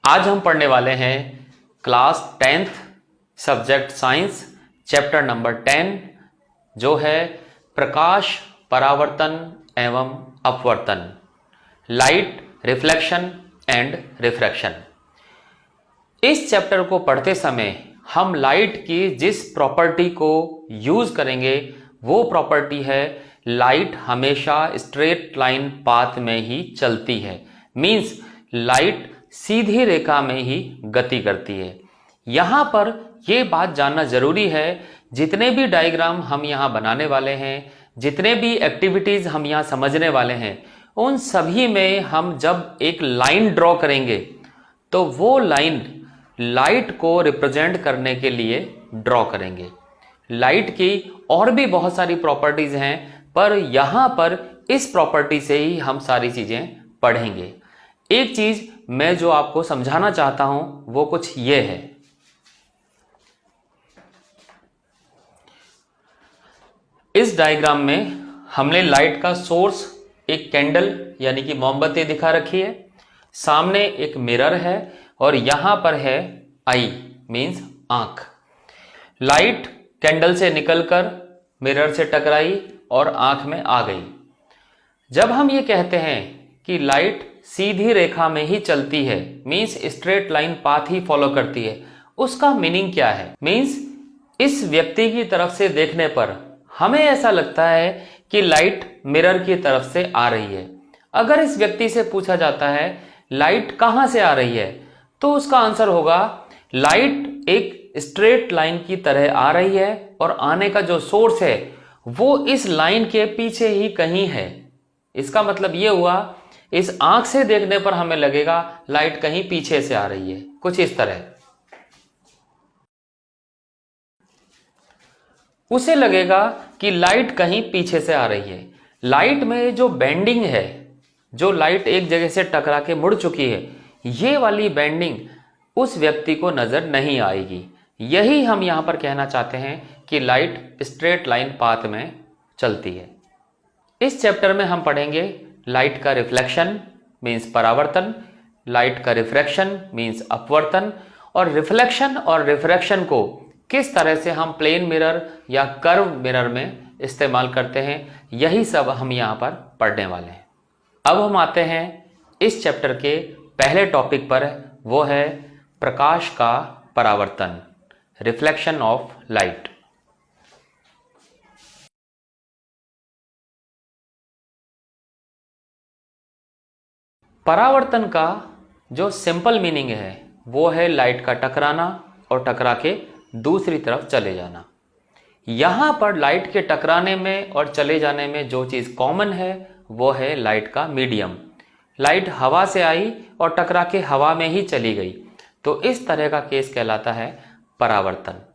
आज हम पढ़ने वाले हैं class 10th subject science chapter number 10 जो है प्रकाश परावर्तन एवं अपवर्तन, लाइट रिफ्लेक्शन एंड रिफ्रैक्शन। इस चैप्टर को पढ़ते समय हम लाइट की जिस प्रॉपर्टी को यूज करेंगे वो प्रॉपर्टी है लाइट हमेशा स्ट्रेट लाइन पाथ में ही चलती है। मींस लाइट सीधी रेखा में ही गति करती है। यहां पर यह बात जानना जरूरी है, जितने भी डायग्राम हम यहां बनाने वाले हैं, जितने भी एक्टिविटीज हम यहां समझने वाले हैं, उन सभी में हम जब एक लाइन ड्रॉ करेंगे तो वो लाइन लाइट को रिप्रेजेंट करने के लिए ड्रॉ करेंगे। लाइट की और भी बहुत सारी प्रॉपर्टीज हैं, पर यहां पर इस प्रॉपर्टी से ही हम सारी चीजें पढ़ेंगे। एक चीज मैं जो आपको समझाना चाहता हूं वो कुछ ये है। इस डायग्राम में हमने लाइट का सोर्स एक कैंडल यानी कि मोमबत्ती दिखा रखी है, सामने एक मिरर है और यहां पर है आई मींस आंख। लाइट कैंडल से निकलकर मिरर से टकराई और आंख में आ गई। जब हम ये कहते हैं कि लाइट सीधी रेखा में ही चलती है, मींस स्ट्रेट लाइन पाथ ही फॉलो करती है, उसका मीनिंग क्या है? मींस इस व्यक्ति की तरफ से देखने पर हमें ऐसा लगता है कि लाइट मिरर की तरफ से आ रही है। अगर इस व्यक्ति से पूछा जाता है लाइट कहां से आ रही है, तो उसका आंसर होगा लाइट एक स्ट्रेट लाइन की तरह आ रही है और आने का जो सोर्स है वो इस लाइन के पीछे ही कहीं है। इसका मतलब यह हुआ इस आंख से देखने पर हमें लगेगा लाइट कहीं पीछे से आ रही है, कुछ इस तरह। उसे लगेगा कि लाइट कहीं पीछे से आ रही है। लाइट में जो बेंडिंग है, जो लाइट एक जगह से टकरा के मुड़ चुकी है, ये वाली बेंडिंग उस व्यक्ति को नजर नहीं आएगी। यही हम यहां पर कहना चाहते हैं कि लाइट स्ट्रेट लाइन पाथ में चलती है। इस चैप्टर में हम पढ़ेंगे लाइट का रिफ्लेक्शन मींस परावर्तन, लाइट का रिफ्रैक्शन मींस अपवर्तन, और रिफ्लेक्शन और रिफ्रैक्शन को किस तरह से हम प्लेन मिरर या कर्व मिरर में इस्तेमाल करते हैं, यही सब हम यहाँ पर पढ़ने वाले हैं। अब हम आते हैं इस चैप्टर के पहले टॉपिक पर, वो है प्रकाश का परावर्तन, रिफ्लेक्शन ऑफ लाइट। परावर्तन का जो सिंपल मीनिंग है वो है लाइट का टकराना और टकरा के दूसरी तरफ चले जाना। यहां पर लाइट के टकराने में और चले जाने में जो चीज कॉमन है वो है लाइट का मीडियम। लाइट हवा से आई और टकरा के हवा में ही चली गई, तो इस तरह का केस कहलाता है परावर्तन।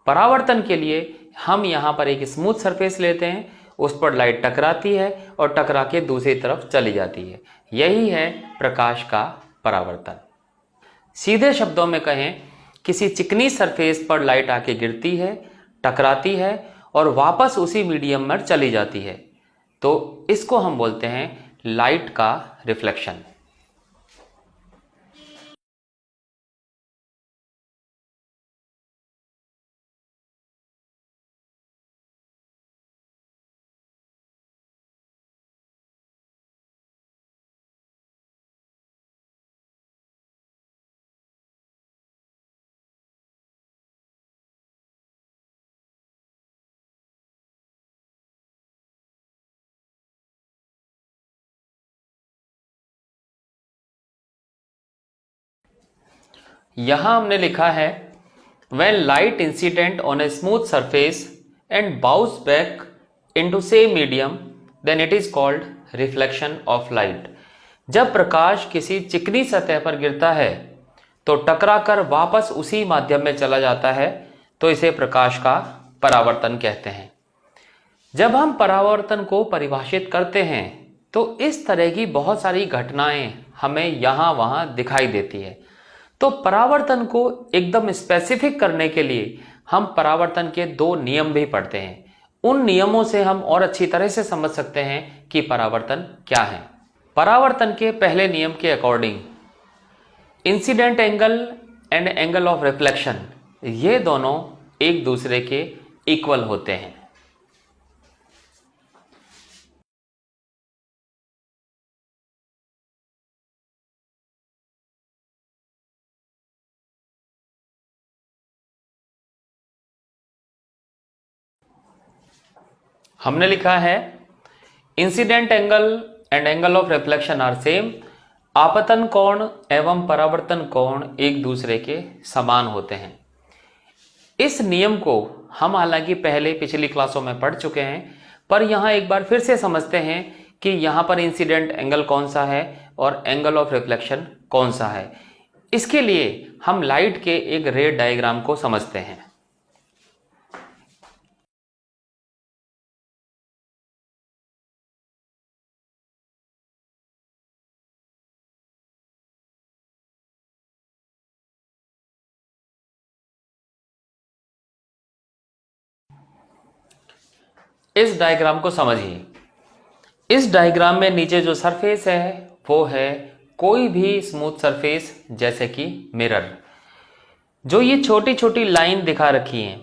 परावर्तन के लिए हम यहां पर एक स्मूथ सरफेस लेते हैं, उस पर लाइट टकराती है और टकरा के दूसरी तरफ चली जाती है। यही है प्रकाश का परावर्तन। सीधे शब्दों में कहें, किसी चिकनी सरफेस पर लाइट आके गिरती है, टकराती है और वापस उसी मीडियम में चली जाती है, तो इसको हम बोलते हैं लाइट का रिफ्लेक्शन। यहां हमने लिखा है when light incident on a smooth surface and bounce back into same medium then it is called reflection of light। जब प्रकाश किसी चिकनी सतह पर गिरता है तो टकराकर वापस उसी माध्यम में चला जाता है, तो इसे प्रकाश का परावर्तन कहते हैं। जब हम परावर्तन को परिभाषित करते हैं तो इस तरह की बहुत सारी घटनाएं हमें यहां वहां दिखाई देती है। तो परावर्तन को एकदम स्पेसिफिक करने के लिए हम परावर्तन के दो नियम भी पढ़ते हैं। उन नियमों से हम और अच्छी तरह से समझ सकते हैं कि परावर्तन क्या है। परावर्तन के पहले नियम के according incident angle and angle of reflection, ये दोनों एक दूसरे के इक्वल होते हैं। हमने लिखा है incident angle and angle of reflection are same, आपतन कोण एवं परावर्तन कोण एक दूसरे के समान होते हैं। इस नियम को हम हालांकि पहले पिछली क्लासों में पढ़ चुके हैं, पर यहां एक बार फिर से समझते हैं कि यहां पर इंसिडेंट एंगल कौन सा है और एंगल ऑफ रिफ्लेक्शन कौन सा है। इसके लिए हम लाइट के एक रे डायग्राम को समझते हैं। इस डायग्राम को समझिए। इस डायग्राम में नीचे जो सरफेस है वो है कोई भी स्मूथ सरफेस, जैसे कि मिरर। जो ये छोटी छोटी लाइन दिखा रखी है,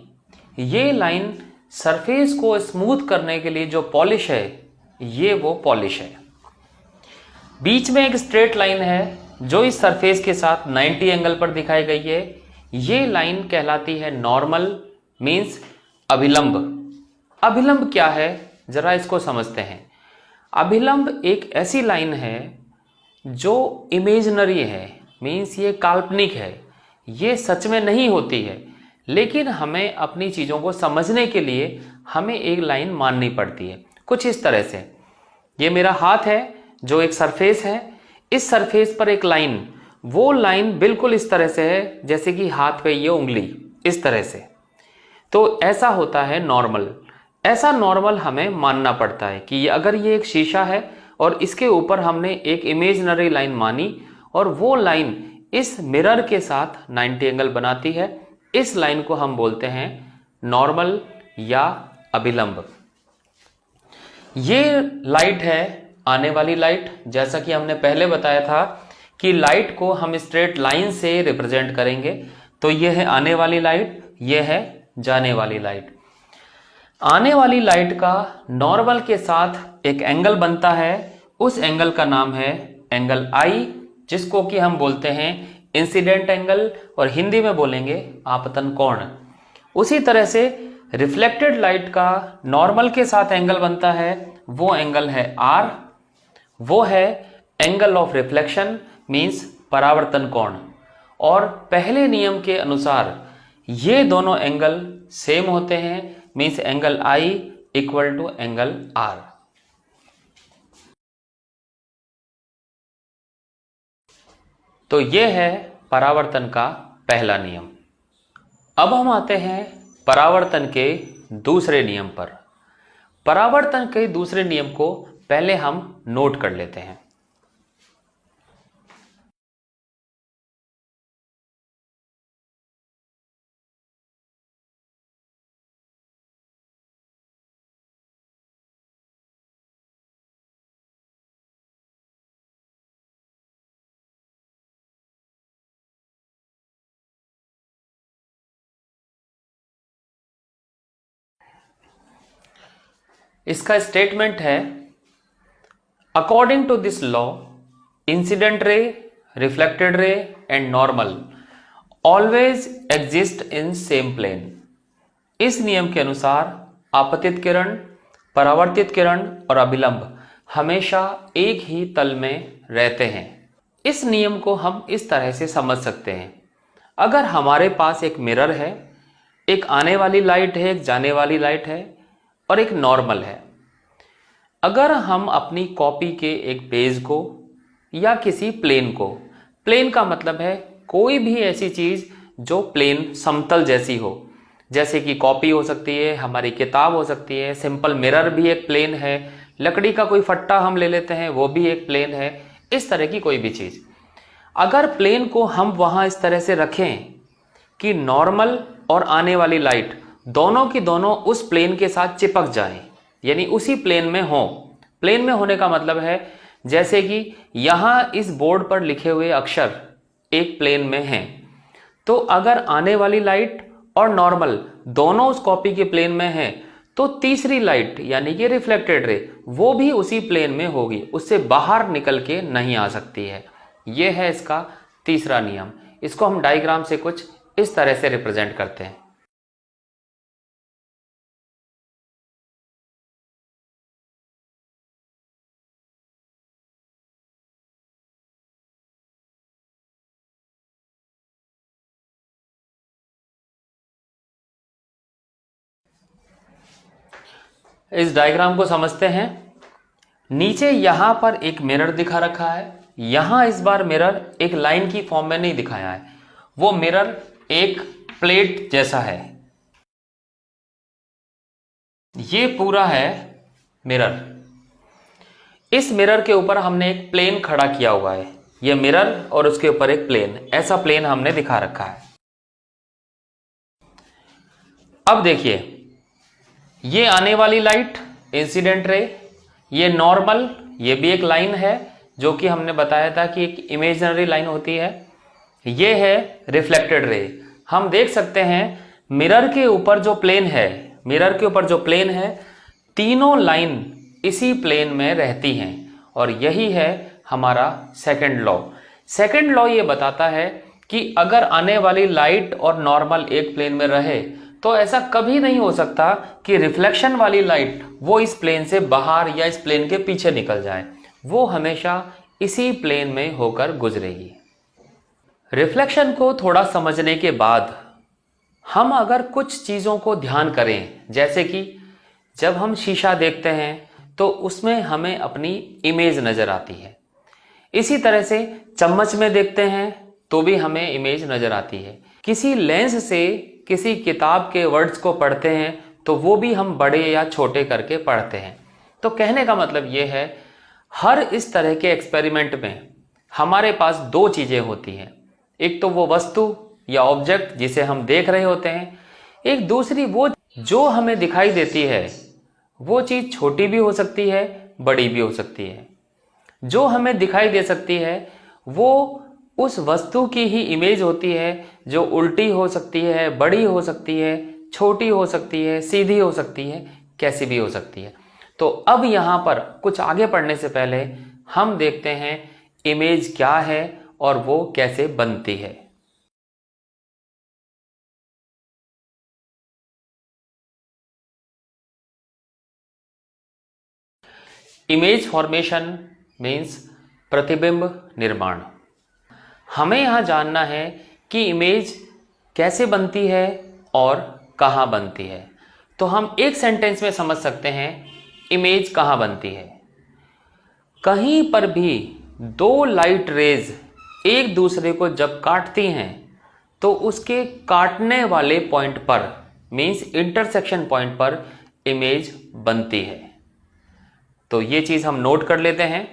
ये लाइन सरफेस को स्मूथ करने के लिए जो पॉलिश है, ये वो पॉलिश है। बीच में एक स्ट्रेट लाइन है जो इस सरफेस के साथ 90 एंगल पर दिखाई गई है। ये लाइन कहलाती है नॉर्मल, मींस अभिलंब। अभिलंब क्या है, जरा इसको समझते हैं। अभिलंब एक ऐसी लाइन है जो इमेजिनरी है, मींस ये काल्पनिक है, ये सच में नहीं होती है, लेकिन हमें अपनी चीज़ों को समझने के लिए हमें एक लाइन माननी पड़ती है। कुछ इस तरह से, ये मेरा हाथ है जो एक सरफेस है, इस सरफेस पर एक लाइन, वो लाइन बिल्कुल इस तरह से है जैसे कि हाथ पे ये उंगली इस तरह से। तो ऐसा होता है नॉर्मल। ऐसा नॉर्मल हमें मानना पड़ता है कि अगर ये एक शीशा है और इसके ऊपर हमने एक इमेजिनरी लाइन मानी और वो लाइन इस मिरर के साथ 90 एंगल बनाती है, इस लाइन को हम बोलते हैं नॉर्मल या अभिलंब। ये लाइट है आने वाली लाइट। जैसा कि हमने पहले बताया था कि लाइट को हम स्ट्रेट लाइन से रिप्रेजेंट करेंगे, तो ये है आने वाली लाइट, ये है जाने वाली लाइट। आने वाली लाइट का नॉर्मल के साथ एक एंगल बनता है, उस एंगल का नाम है एंगल आई, जिसको कि हम बोलते हैं इंसिडेंट एंगल और हिंदी में बोलेंगे आपतन कोण। उसी तरह से रिफ्लेक्टेड लाइट का नॉर्मल के साथ एंगल बनता है, वो एंगल है आर, वो है एंगल ऑफ रिफ्लेक्शन, मींस परावर्तन कोण। और पहले नियम के अनुसार ये दोनों एंगल सेम होते हैं, means angle I equal to angle R. तो ये है परावर्तन का पहला नियम। अब हम आते हैं परावर्तन के दूसरे नियम पर। परावर्तन के दूसरे नियम को पहले हम नोट कर लेते हैं। इसका स्टेटमेंट है, according to this law incident ray, reflected ray and normal always exist in same plane. इस नियम के अनुसार आपतित किरण, परावर्तित किरण और अभिलंब हमेशा एक ही तल में रहते हैं। इस नियम को हम इस तरह से समझ सकते हैं। अगर हमारे पास एक मिरर है, एक आने वाली लाइट है, एक जाने वाली लाइट है और एक नॉर्मल है। अगर हम अपनी कॉपी के एक पेज को या किसी प्लेन को, प्लेन का मतलब है कोई भी ऐसी चीज जो प्लेन समतल जैसी हो, जैसे कि कॉपी हो सकती है, हमारी किताब हो सकती है, सिंपल मिरर भी एक प्लेन है, लकड़ी का कोई फट्टा हम ले लेते हैं वो भी एक प्लेन है, इस तरह की कोई भी चीज। अगर प्लेन को हम वहां इस तरह से रखें कि नॉर्मल और आने वाली लाइट दोनों की दोनों उस प्लेन के साथ चिपक जाएं, यानी उसी प्लेन में हो। प्लेन में होने का मतलब है जैसे कि यहां इस बोर्ड पर लिखे हुए अक्षर एक प्लेन में हैं, तो अगर आने वाली लाइट और नॉर्मल दोनों उस कॉपी के प्लेन में हैं, तो तीसरी लाइट यानी कि रिफ्लेक्टेड रे वो भी उसी प्लेन में होगी, उससे बाहर निकल के नहीं आ सकती है। ये है इसका तीसरा नियम। इसको हम डायग्राम से कुछ इस तरह से रिप्रेजेंट करते हैं। इस डायग्राम को समझते हैं। नीचे यहां पर एक मिरर दिखा रखा है, यहां इस बार मिरर एक लाइन की फॉर्म में नहीं दिखाया है, वो मिरर एक प्लेट जैसा है। ये पूरा है मिरर। इस मिरर के ऊपर हमने एक प्लेन खड़ा किया हुआ है, ये मिरर और उसके ऊपर एक प्लेन, ऐसा प्लेन हमने दिखा रखा है। अब देखिए, ये आने वाली लाइट इंसिडेंट रे, ये नॉर्मल, ये भी एक लाइन है जो कि हमने बताया था कि एक इमेजिनरी लाइन होती है। ये है रिफ्लेक्टेड रे। हम देख सकते हैं मिरर के ऊपर जो प्लेन है, मिरर के ऊपर जो प्लेन है, तीनों लाइन इसी प्लेन में रहती हैं, और यही है हमारा सेकंड लॉ। सेकंड लॉ ये बताता है कि अगर आने वाली लाइट और नॉर्मल एक प्लेन में रहे, तो ऐसा कभी नहीं हो सकता कि रिफ्लेक्शन वाली लाइट वो इस प्लेन से बाहर या इस प्लेन के पीछे निकल जाए, वो हमेशा इसी प्लेन में होकर गुजरेगी। रिफ्लेक्शन को थोड़ा समझने के बाद हम अगर कुछ चीज़ों को ध्यान करें, जैसे कि जब हम शीशा देखते हैं तो उसमें हमें अपनी इमेज नज़र आती है। इसी तरह से चम्मच में देखते हैं तो भी हमें इमेज नज़र आती है। किसी लेंस से किसी किताब के वर्ड्स को पढ़ते हैं तो वो भी हम बड़े या छोटे करके पढ़ते हैं। तो कहने का मतलब ये है, हर इस तरह के एक्सपेरिमेंट में हमारे पास दो चीज़ें होती हैं। एक तो वो वस्तु या ऑब्जेक्ट जिसे हम देख रहे होते हैं, एक दूसरी वो जो हमें दिखाई देती है। वो चीज़ छोटी भी हो सकती है, बड़ी भी हो सकती है। जो हमें दिखाई दे सकती है वो उस वस्तु की ही इमेज होती है, जो उल्टी हो सकती है, बड़ी हो सकती है, छोटी हो सकती है, सीधी हो सकती है, कैसी भी हो सकती है। तो अब यहाँ पर कुछ आगे पढ़ने से पहले हम देखते हैं इमेज क्या है और वो कैसे बनती है। इमेज फॉर्मेशन मीन्स प्रतिबिंब निर्माण। हमें यहाँ जानना है कि इमेज कैसे बनती है और कहाँ बनती है। तो हम एक सेंटेंस में समझ सकते हैं इमेज कहाँ बनती है। कहीं पर भी दो लाइट रेज एक दूसरे को जब काटती हैं तो उसके काटने वाले पॉइंट पर मीन्स इंटरसेक्शन पॉइंट पर इमेज बनती है। तो ये चीज हम नोट कर लेते हैं।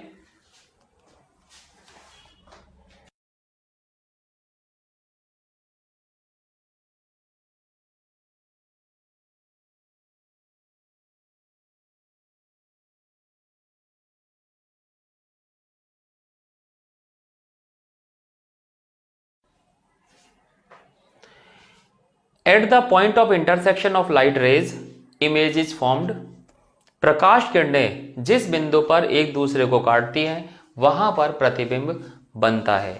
At the point of intersection of light rays, image is formed. प्रकाश किरणें जिस बिंदु पर एक दूसरे को काटती हैं वहां पर प्रतिबिंब बनता है।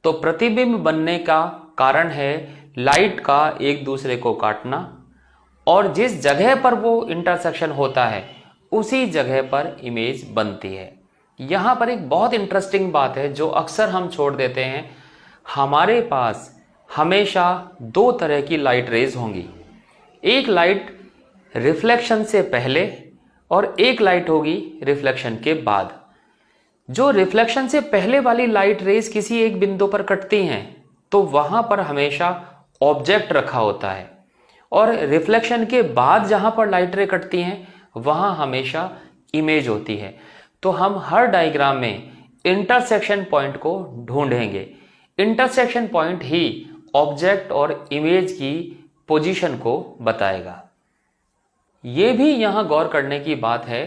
तो प्रतिबिंब बनने का कारण है लाइट का एक दूसरे को काटना, और जिस जगह पर वो इंटरसेक्शन होता है उसी जगह पर इमेज बनती है। यहाँ पर एक बहुत इंटरेस्टिंग बात है जो अक्सर हम छोड़ देते हैं। हमारे पास हमेशा दो तरह की लाइट रेज होंगी। एक लाइट रिफ्लेक्शन से पहले और एक लाइट होगी रिफ्लेक्शन के बाद। जो रिफ्लेक्शन से पहले वाली लाइट रेज किसी एक बिंदु पर कटती हैं तो वहां पर हमेशा ऑब्जेक्ट रखा होता है, और रिफ्लेक्शन के बाद जहां पर लाइट रे कटती हैं वहां हमेशा इमेज होती है। तो हम हर डायग्राम में इंटरसेक्शन पॉइंट को ढूंढेंगे। इंटरसेक्शन पॉइंट ही ऑब्जेक्ट और इमेज की पोजीशन को बताएगा। यह भी यहां गौर करने की बात है,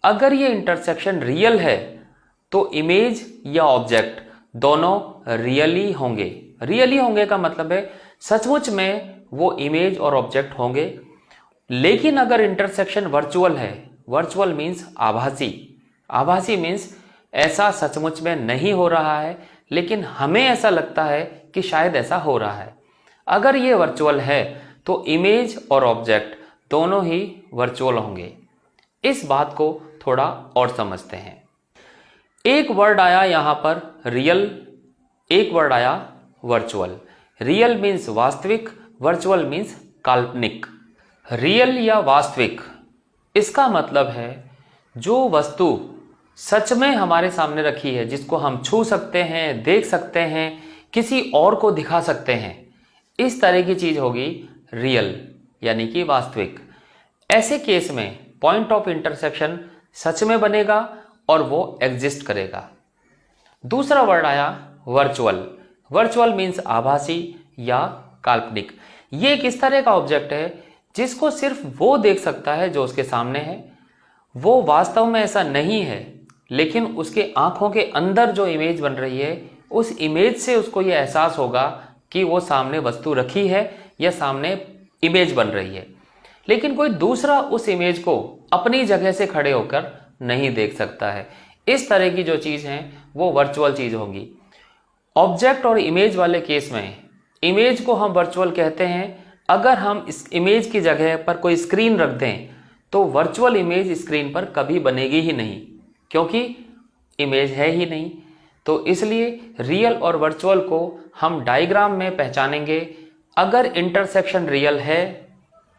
अगर ये इंटरसेक्शन रियल है तो इमेज या ऑब्जेक्ट दोनों रियली होंगे। रियली होंगे का मतलब है सचमुच में वो इमेज और ऑब्जेक्ट होंगे। लेकिन अगर इंटरसेक्शन वर्चुअल है, वर्चुअल मीन्स आभासी, आभासी मीन्स ऐसा सचमुच में नहीं हो रहा है लेकिन हमें ऐसा लगता है कि शायद ऐसा हो रहा है। अगर ये वर्चुअल है तो इमेज और ऑब्जेक्ट दोनों ही वर्चुअल होंगे। इस बात को थोड़ा और समझते हैं। एक वर्ड आया यहां पर रियल, एक वर्ड आया वर्चुअल। रियल मीन्स वास्तविक, वर्चुअल मीन्स काल्पनिक। रियल या वास्तविक, इसका मतलब है जो वस्तु सच में हमारे सामने रखी है, जिसको हम छू सकते हैं, देख सकते हैं, किसी और को दिखा सकते हैं, इस तरह की चीज होगी रियल यानी कि वास्तविक। ऐसे केस में पॉइंट ऑफ इंटरसेक्शन सच में बनेगा और वो एग्जिस्ट करेगा। दूसरा वर्ड आया वर्चुअल। वर्चुअल मीन्स आभासी या काल्पनिक। ये एक इस तरह का ऑब्जेक्ट है जिसको सिर्फ वो देख सकता है जो उसके सामने है। वो वास्तव में ऐसा नहीं है, लेकिन उसके आंखों के अंदर जो इमेज बन रही है, उस इमेज से उसको ये एहसास होगा कि वो सामने वस्तु रखी है या सामने इमेज बन रही है। लेकिन कोई दूसरा उस इमेज को अपनी जगह से खड़े होकर नहीं देख सकता है। इस तरह की जो चीज है वो वर्चुअल चीज होगी। ऑब्जेक्ट और इमेज वाले केस में इमेज को हम वर्चुअल कहते हैं। अगर हम इस इमेज की जगह पर कोई स्क्रीन रख दें तो वर्चुअल इमेज स्क्रीन पर कभी बनेगी ही नहीं, क्योंकि इमेज है ही नहीं। तो इसलिए रियल और वर्चुअल को हम डायग्राम में पहचानेंगे। अगर इंटरसेक्शन रियल है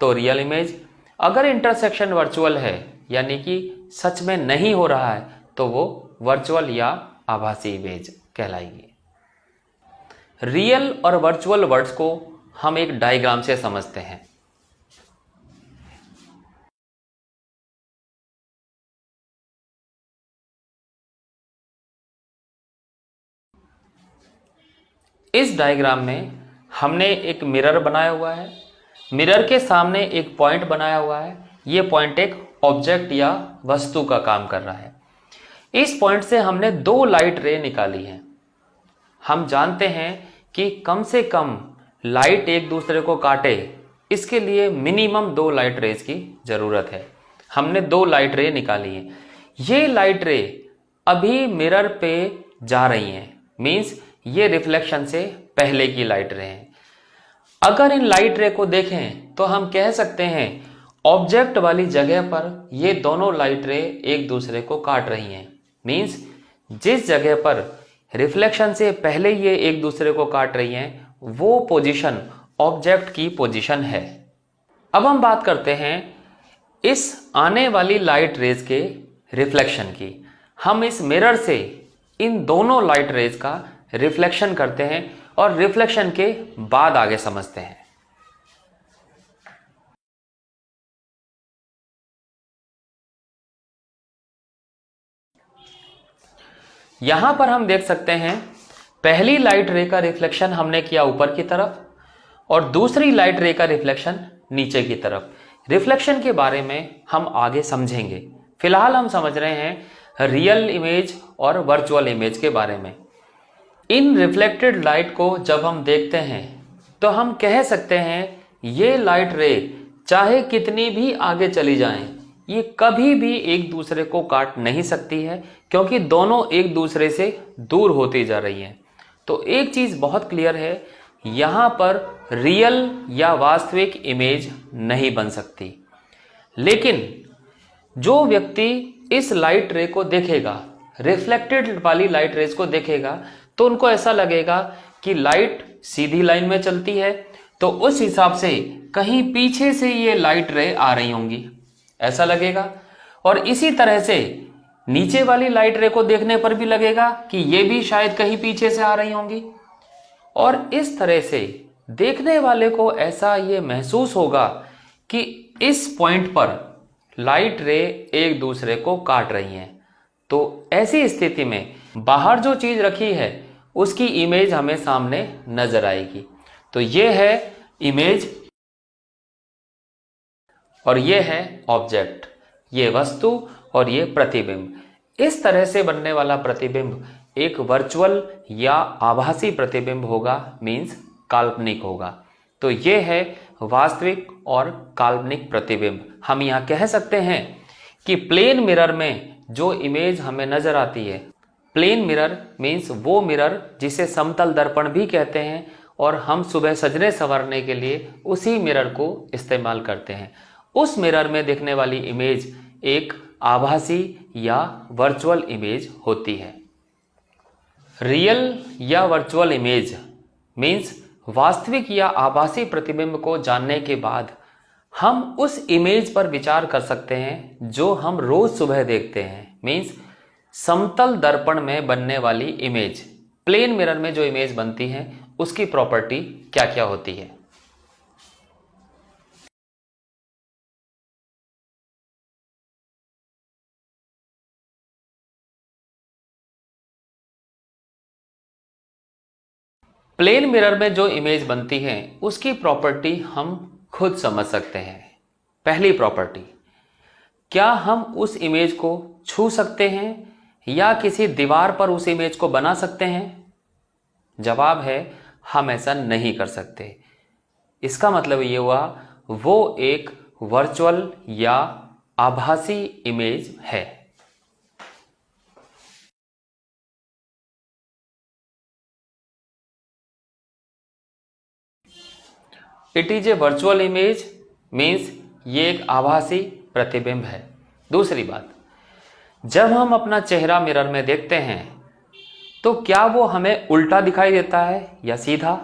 तो रियल इमेज, अगर इंटरसेक्शन वर्चुअल है यानी कि सच में नहीं हो रहा है तो वो वर्चुअल या आभासी इमेज कहलाएगी। रियल और वर्चुअल वर्ड्स को हम एक डायग्राम से समझते हैं। इस डायग्राम में हमने एक मिरर बनाया हुआ है। मिरर के सामने एक पॉइंट बनाया हुआ है। ये पॉइंट एक ऑब्जेक्ट या वस्तु का काम कर रहा है। इस पॉइंट से हमने दो लाइट रे निकाली है। हम जानते हैं कि कम से कम लाइट एक दूसरे को काटे, इसके लिए मिनिमम दो लाइट रेज की जरूरत है। हमने दो लाइट रे निकाली है। ये लाइट रे अभी मिरर पे जा रही हैं, मींस ये रिफ्लेक्शन से पहले की लाइट रे हैं। अगर इन लाइट रे को देखें तो हम कह सकते हैं ऑब्जेक्ट वाली जगह पर ये दोनों लाइट रे एक दूसरे को काट रही हैं। मींस जिस जगह पर रिफ्लेक्शन से पहले ये एक दूसरे को काट रही हैं वो पोजीशन ऑब्जेक्ट की पोजीशन है। अब हम बात करते हैं इस आने वाली लाइट रेज के रिफ्लेक्शन की। हम इस मिरर से इन दोनों लाइट रेज का रिफ्लेक्शन करते हैं और रिफ्लेक्शन के बाद आगे समझते हैं। यहां पर हम देख सकते हैं पहली लाइट रे का रिफ्लेक्शन हमने किया ऊपर की तरफ और दूसरी लाइट रे का रिफ्लेक्शन नीचे की तरफ। रिफ्लेक्शन के बारे में हम आगे समझेंगे। फिलहाल हम समझ रहे हैं रियल इमेज और वर्चुअल इमेज के बारे में। इन रिफ्लेक्टेड लाइट को जब हम देखते हैं तो हम कह सकते हैं ये लाइट रे चाहे कितनी भी आगे चली जाएं, ये कभी भी एक दूसरे को काट नहीं सकती है, क्योंकि दोनों एक दूसरे से दूर होती जा रही हैं। तो एक चीज बहुत क्लियर है, यहां पर रियल या वास्तविक इमेज नहीं बन सकती। लेकिन जो व्यक्ति इस लाइट रे को देखेगा, रिफ्लेक्टेड वाली लाइट रेज को देखेगा, तो उनको ऐसा लगेगा कि लाइट सीधी लाइन में चलती है, तो उस हिसाब से कहीं पीछे से ये लाइट रे आ रही होंगी, ऐसा लगेगा। और इसी तरह से नीचे वाली लाइट रे को देखने पर भी लगेगा कि ये भी शायद कहीं पीछे से आ रही होंगी। और इस तरह से देखने वाले को ऐसा ये महसूस होगा कि इस पॉइंट पर लाइट रे एक दूसरे को काट रही हैं। तो ऐसी स्थिति में बाहर जो चीज रखी है उसकी इमेज हमें सामने नजर आएगी। तो ये है इमेज और ये है ऑब्जेक्ट, ये वस्तु और ये प्रतिबिंब। इस तरह से बनने वाला प्रतिबिंब एक वर्चुअल या आभासी प्रतिबिंब होगा, मीन्स काल्पनिक होगा। तो ये है वास्तविक और काल्पनिक प्रतिबिंब। हम यहाँ कह सकते हैं कि प्लेन मिरर में जो इमेज हमें नजर आती है, प्लेन मिरर मीन्स वो मिरर जिसे समतल दर्पण भी कहते हैं, और हम सुबह सजने संवरने के लिए उसी मिरर को इस्तेमाल करते हैं। उस मिरर में दिखने वाली इमेज एक आभासी या वर्चुअल इमेज होती है। रियल या वर्चुअल इमेज मीन्स वास्तविक या आभासी प्रतिबिंब को जानने के बाद हम उस इमेज पर विचार कर सकते हैं जो हम रोज सुबह देखते हैं, मीन्स समतल दर्पण में बनने वाली इमेज। प्लेन मिरर में जो इमेज बनती है उसकी प्रॉपर्टी क्या क्या होती है। प्लेन मिरर में जो इमेज बनती है उसकी प्रॉपर्टी हम खुद समझ सकते हैं। पहली प्रॉपर्टी, क्या हम उस इमेज को छू सकते हैं या किसी दीवार पर उस इमेज को बना सकते हैं? जवाब है हम ऐसा नहीं कर सकते। इसका मतलब ये हुआ वो एक वर्चुअल या आभासी इमेज है। It is a virtual image means ये एक आभासी प्रतिबिंब है। दूसरी बात, जब हम अपना चेहरा मिरर में देखते हैं तो क्या वो हमें उल्टा दिखाई देता है या सीधा?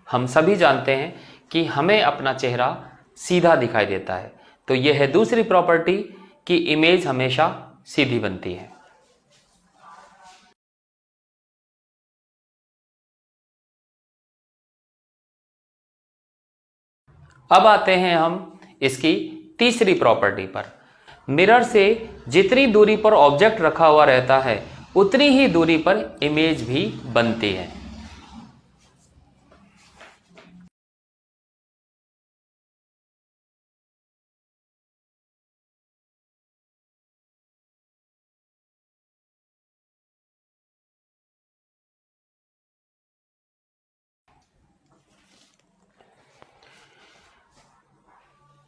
हम सभी जानते हैं कि हमें अपना चेहरा सीधा दिखाई देता है। तो यह है दूसरी प्रॉपर्टी कि इमेज हमेशा सीधी बनती है। अब आते हैं हम इसकी तीसरी प्रॉपर्टी पर। मिरर से जितनी दूरी पर ऑब्जेक्ट रखा हुआ रहता है उतनी ही दूरी पर इमेज भी बनती है।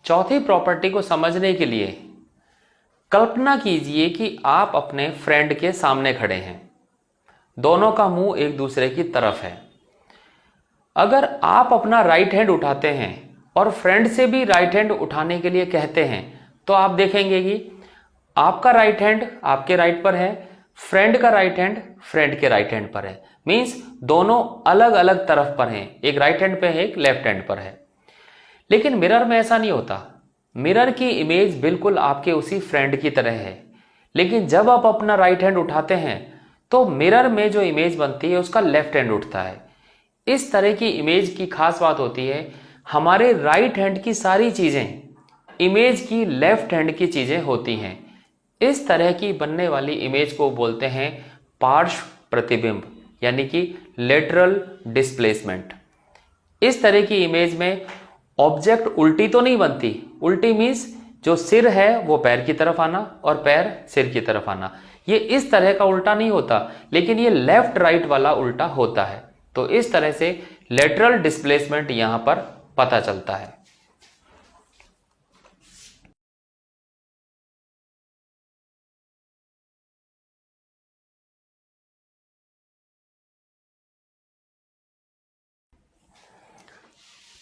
चौथी प्रॉपर्टी को समझने के लिए कल्पना कीजिए कि आप अपने फ्रेंड के सामने खड़े हैं, दोनों का मुंह एक दूसरे की तरफ है। अगर आप अपना राइट हैंड उठाते हैं और फ्रेंड से भी राइट हैंड उठाने के लिए कहते हैं तो आप देखेंगे कि आपका राइट हैंड आपके राइट पर है, फ्रेंड का राइट हैंड फ्रेंड के राइट हैंड पर है। मीन्स दोनों अलग अलग तरफ पर हैं, एक राइट हैंड पे है, एक लेफ्ट हैंड पर है। लेकिन मिरर में ऐसा नहीं होता। मिरर की इमेज बिल्कुल आपके उसी फ्रेंड की तरह है, लेकिन जब आप अपना राइट हैंड उठाते हैं तो मिरर में जो इमेज बनती है उसका लेफ्ट हैंड उठता है। इस तरह की इमेज की खास बात होती है, हमारे राइट हैंड की सारी चीजें इमेज की लेफ्ट हैंड की चीजें होती हैं। इस तरह की बनने वाली इमेज को बोलते हैं पार्श्व प्रतिबिंब, यानी कि लेटरल डिस्प्लेसमेंट। इस तरह की इमेज में ऑब्जेक्ट उल्टी तो नहीं बनती। उल्टी मीन्स जो सिर है वो पैर की तरफ आना और पैर सिर की तरफ आना। ये इस तरह का उल्टा नहीं होता, लेकिन ये लेफ्ट राइट वाला उल्टा होता है। तो इस तरह से लेटरल डिस्प्लेसमेंट यहां पर पता चलता है।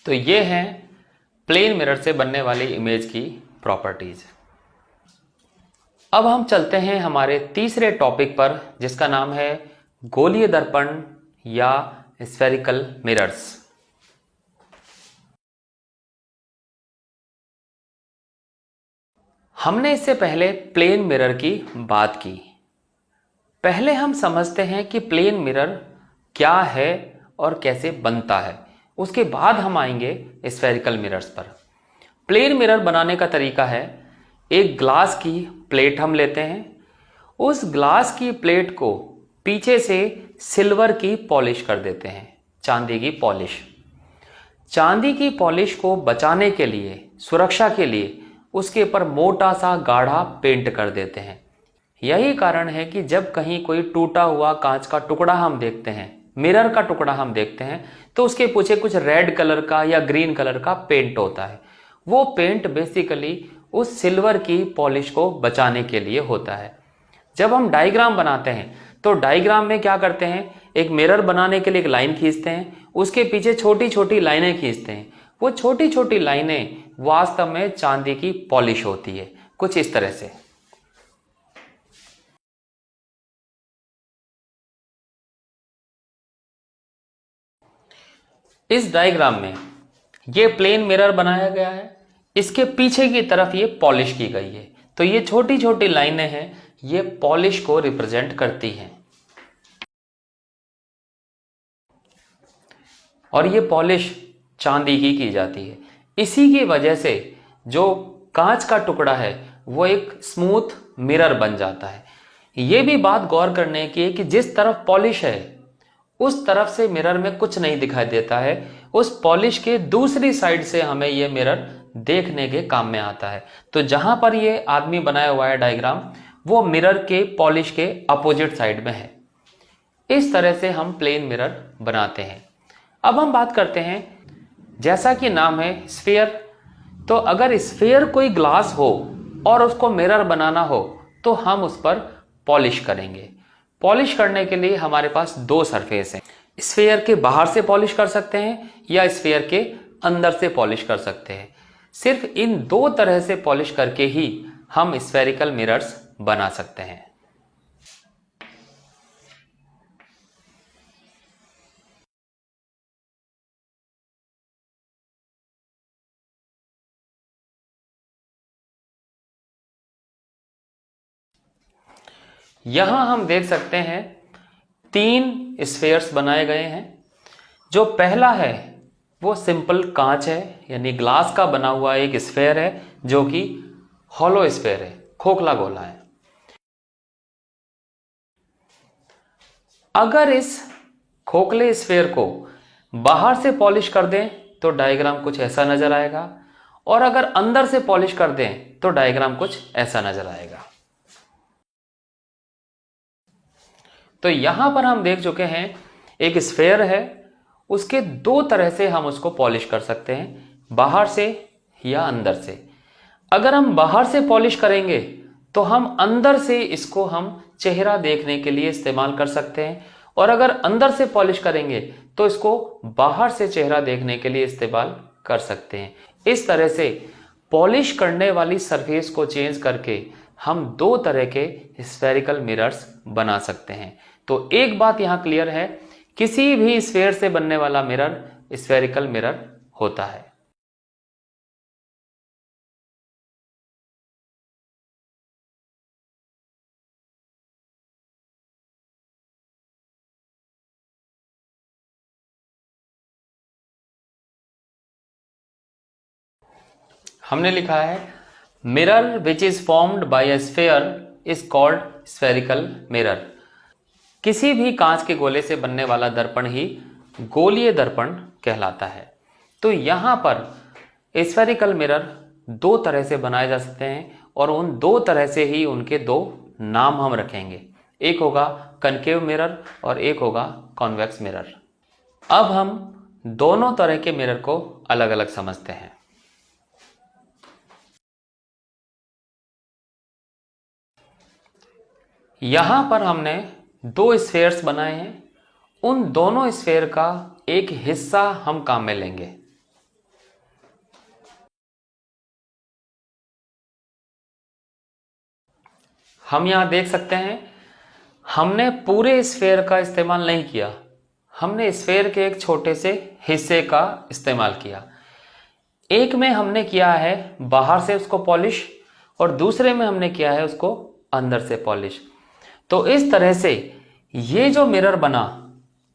तो ये हैं प्लेन मिरर से बनने वाली इमेज की प्रॉपर्टीज। अब हम चलते हैं हमारे तीसरे टॉपिक पर, जिसका नाम है गोलीय दर्पण या स्फेरिकल मिरर्स। हमने इससे पहले प्लेन मिरर की बात की। पहले हम समझते हैं कि प्लेन मिरर क्या है और कैसे बनता है, उसके बाद हम आएंगे स्फेरिकल मिरर्स पर। प्लेन मिरर बनाने का तरीका है, एक ग्लास की प्लेट हम लेते हैं, उस ग्लास की प्लेट को पीछे से सिल्वर की पॉलिश कर देते हैं, चांदी की पॉलिश। चांदी की पॉलिश को बचाने के लिए, सुरक्षा के लिए उसके ऊपर मोटा सा गाढ़ा पेंट कर देते हैं। यही कारण है कि जब कहीं कोई टूटा हुआ कांच का टुकड़ा हम देखते हैं, मिरर का टुकड़ा हम देखते हैं, तो उसके पीछे कुछ रेड कलर का या ग्रीन कलर का पेंट होता है। वो पेंट बेसिकली उस सिल्वर की पॉलिश को बचाने के लिए होता है। जब हम डायग्राम बनाते हैं तो डायग्राम में क्या करते हैं, एक मिरर बनाने के लिए एक लाइन खींचते हैं, उसके पीछे छोटी छोटी लाइनें खींचते हैं। वो छोटी छोटी लाइनें वास्तव में चांदी की पॉलिश होती है, कुछ इस तरह से। इस डायग्राम में ये प्लेन मिरर बनाया गया है, इसके पीछे की तरफ ये पॉलिश की गई है। तो ये छोटी छोटी लाइनें हैं, ये पॉलिश को रिप्रेजेंट करती हैं। और ये पॉलिश चांदी की जाती है। इसी की वजह से जो कांच का टुकड़ा है वो एक स्मूथ मिरर बन जाता है। ये भी बात गौर करने की है कि जिस तरफ पॉलिश है उस तरफ से मिरर में कुछ नहीं दिखाई देता है, उस पॉलिश के दूसरी साइड से हमें यह मिरर देखने के काम में आता है। तो जहां पर ये आदमी बनाया हुआ है डायग्राम, वो मिरर के पॉलिश के अपोजिट साइड में है। इस तरह से हम प्लेन मिरर बनाते हैं। अब हम बात करते हैं, जैसा कि नाम है स्फीयर, तो अगर स्फीयर कोई ग्लास हो और उसको मिरर बनाना हो तो हम उस पर पॉलिश करेंगे। पॉलिश करने के लिए हमारे पास दो सरफेस हैं। स्फीयर के बाहर से पॉलिश कर सकते हैं या स्फीयर के अंदर से पॉलिश कर सकते हैं। सिर्फ इन दो तरह से पॉलिश करके ही हम स्फेरिकल मिरर्स बना सकते हैं। यहां हम देख सकते हैं 3 स्फीयर्स बनाए गए हैं। जो पहला है वो सिंपल कांच है, यानी ग्लास का बना हुआ एक स्फीयर है जो कि हॉलो स्फीयर है, खोखला गोला है। अगर इस खोखले स्फीयर को बाहर से पॉलिश कर दें तो डायग्राम कुछ ऐसा नजर आएगा, और अगर अंदर से पॉलिश कर दें तो डायग्राम कुछ ऐसा नजर आएगा। तो यहां पर हम देख चुके हैं एक स्फीयर है, उसके दो तरह से हम उसको पॉलिश कर सकते हैं, बाहर से या अंदर से। अगर हम बाहर से पॉलिश करेंगे तो हम अंदर से इसको हम चेहरा देखने के लिए इस्तेमाल कर सकते हैं, और अगर अंदर से पॉलिश करेंगे तो इसको बाहर से चेहरा देखने के लिए इस्तेमाल कर सकते हैं। इस तरह से पॉलिश करने वाली सरफेस को चेंज करके हम दो तरह के स्फेरिकल मिरर्स बना सकते हैं। तो एक बात यहां क्लियर है, किसी भी स्फीयर से बनने वाला मिरर स्फेरिकल मिरर होता है। हमने लिखा है mirror which is formed by a sphere is called spherical mirror. किसी भी कांच के गोले से बनने वाला दर्पण ही गोलीय दर्पण कहलाता है। तो यहां पर स्फेरिकल मिरर दो तरह से बनाए जा सकते हैं, और उन दो तरह से ही उनके दो नाम हम रखेंगे। एक होगा कनकेव मिरर और एक होगा कॉन्वेक्स मिरर। अब हम दोनों तरह के मिरर को अलग अलग समझते हैं। यहां पर हमने दो स्फीयर्स बनाए हैं, उन दोनों स्फीयर का एक हिस्सा हम काम में लेंगे। हम यहां देख सकते हैं हमने पूरे स्फीयर का इस्तेमाल नहीं किया, हमने स्फीयर के एक छोटे से हिस्से का इस्तेमाल किया। एक में हमने किया है बाहर से उसको पॉलिश, और दूसरे में हमने किया है उसको अंदर से पॉलिश। तो इस तरह से ये जो मिरर बना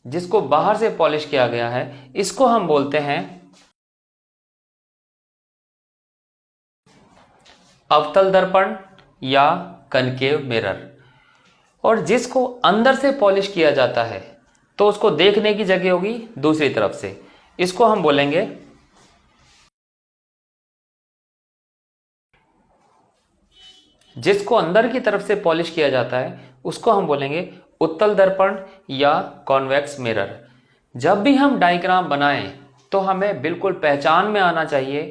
जिसको बाहर से पॉलिश किया गया है, इसको हम बोलते हैं अवतल दर्पण या कनकेव मिरर। और जिसको अंदर से पॉलिश किया जाता है तो उसको देखने की जगह होगी दूसरी तरफ से, इसको हम बोलेंगे जिसको अंदर की तरफ से पॉलिश किया जाता है उसको हम बोलेंगे उत्तल दर्पण या कॉन्वेक्स मिरर। जब भी हम डायग्राम बनाएं तो हमें बिल्कुल पहचान में आना चाहिए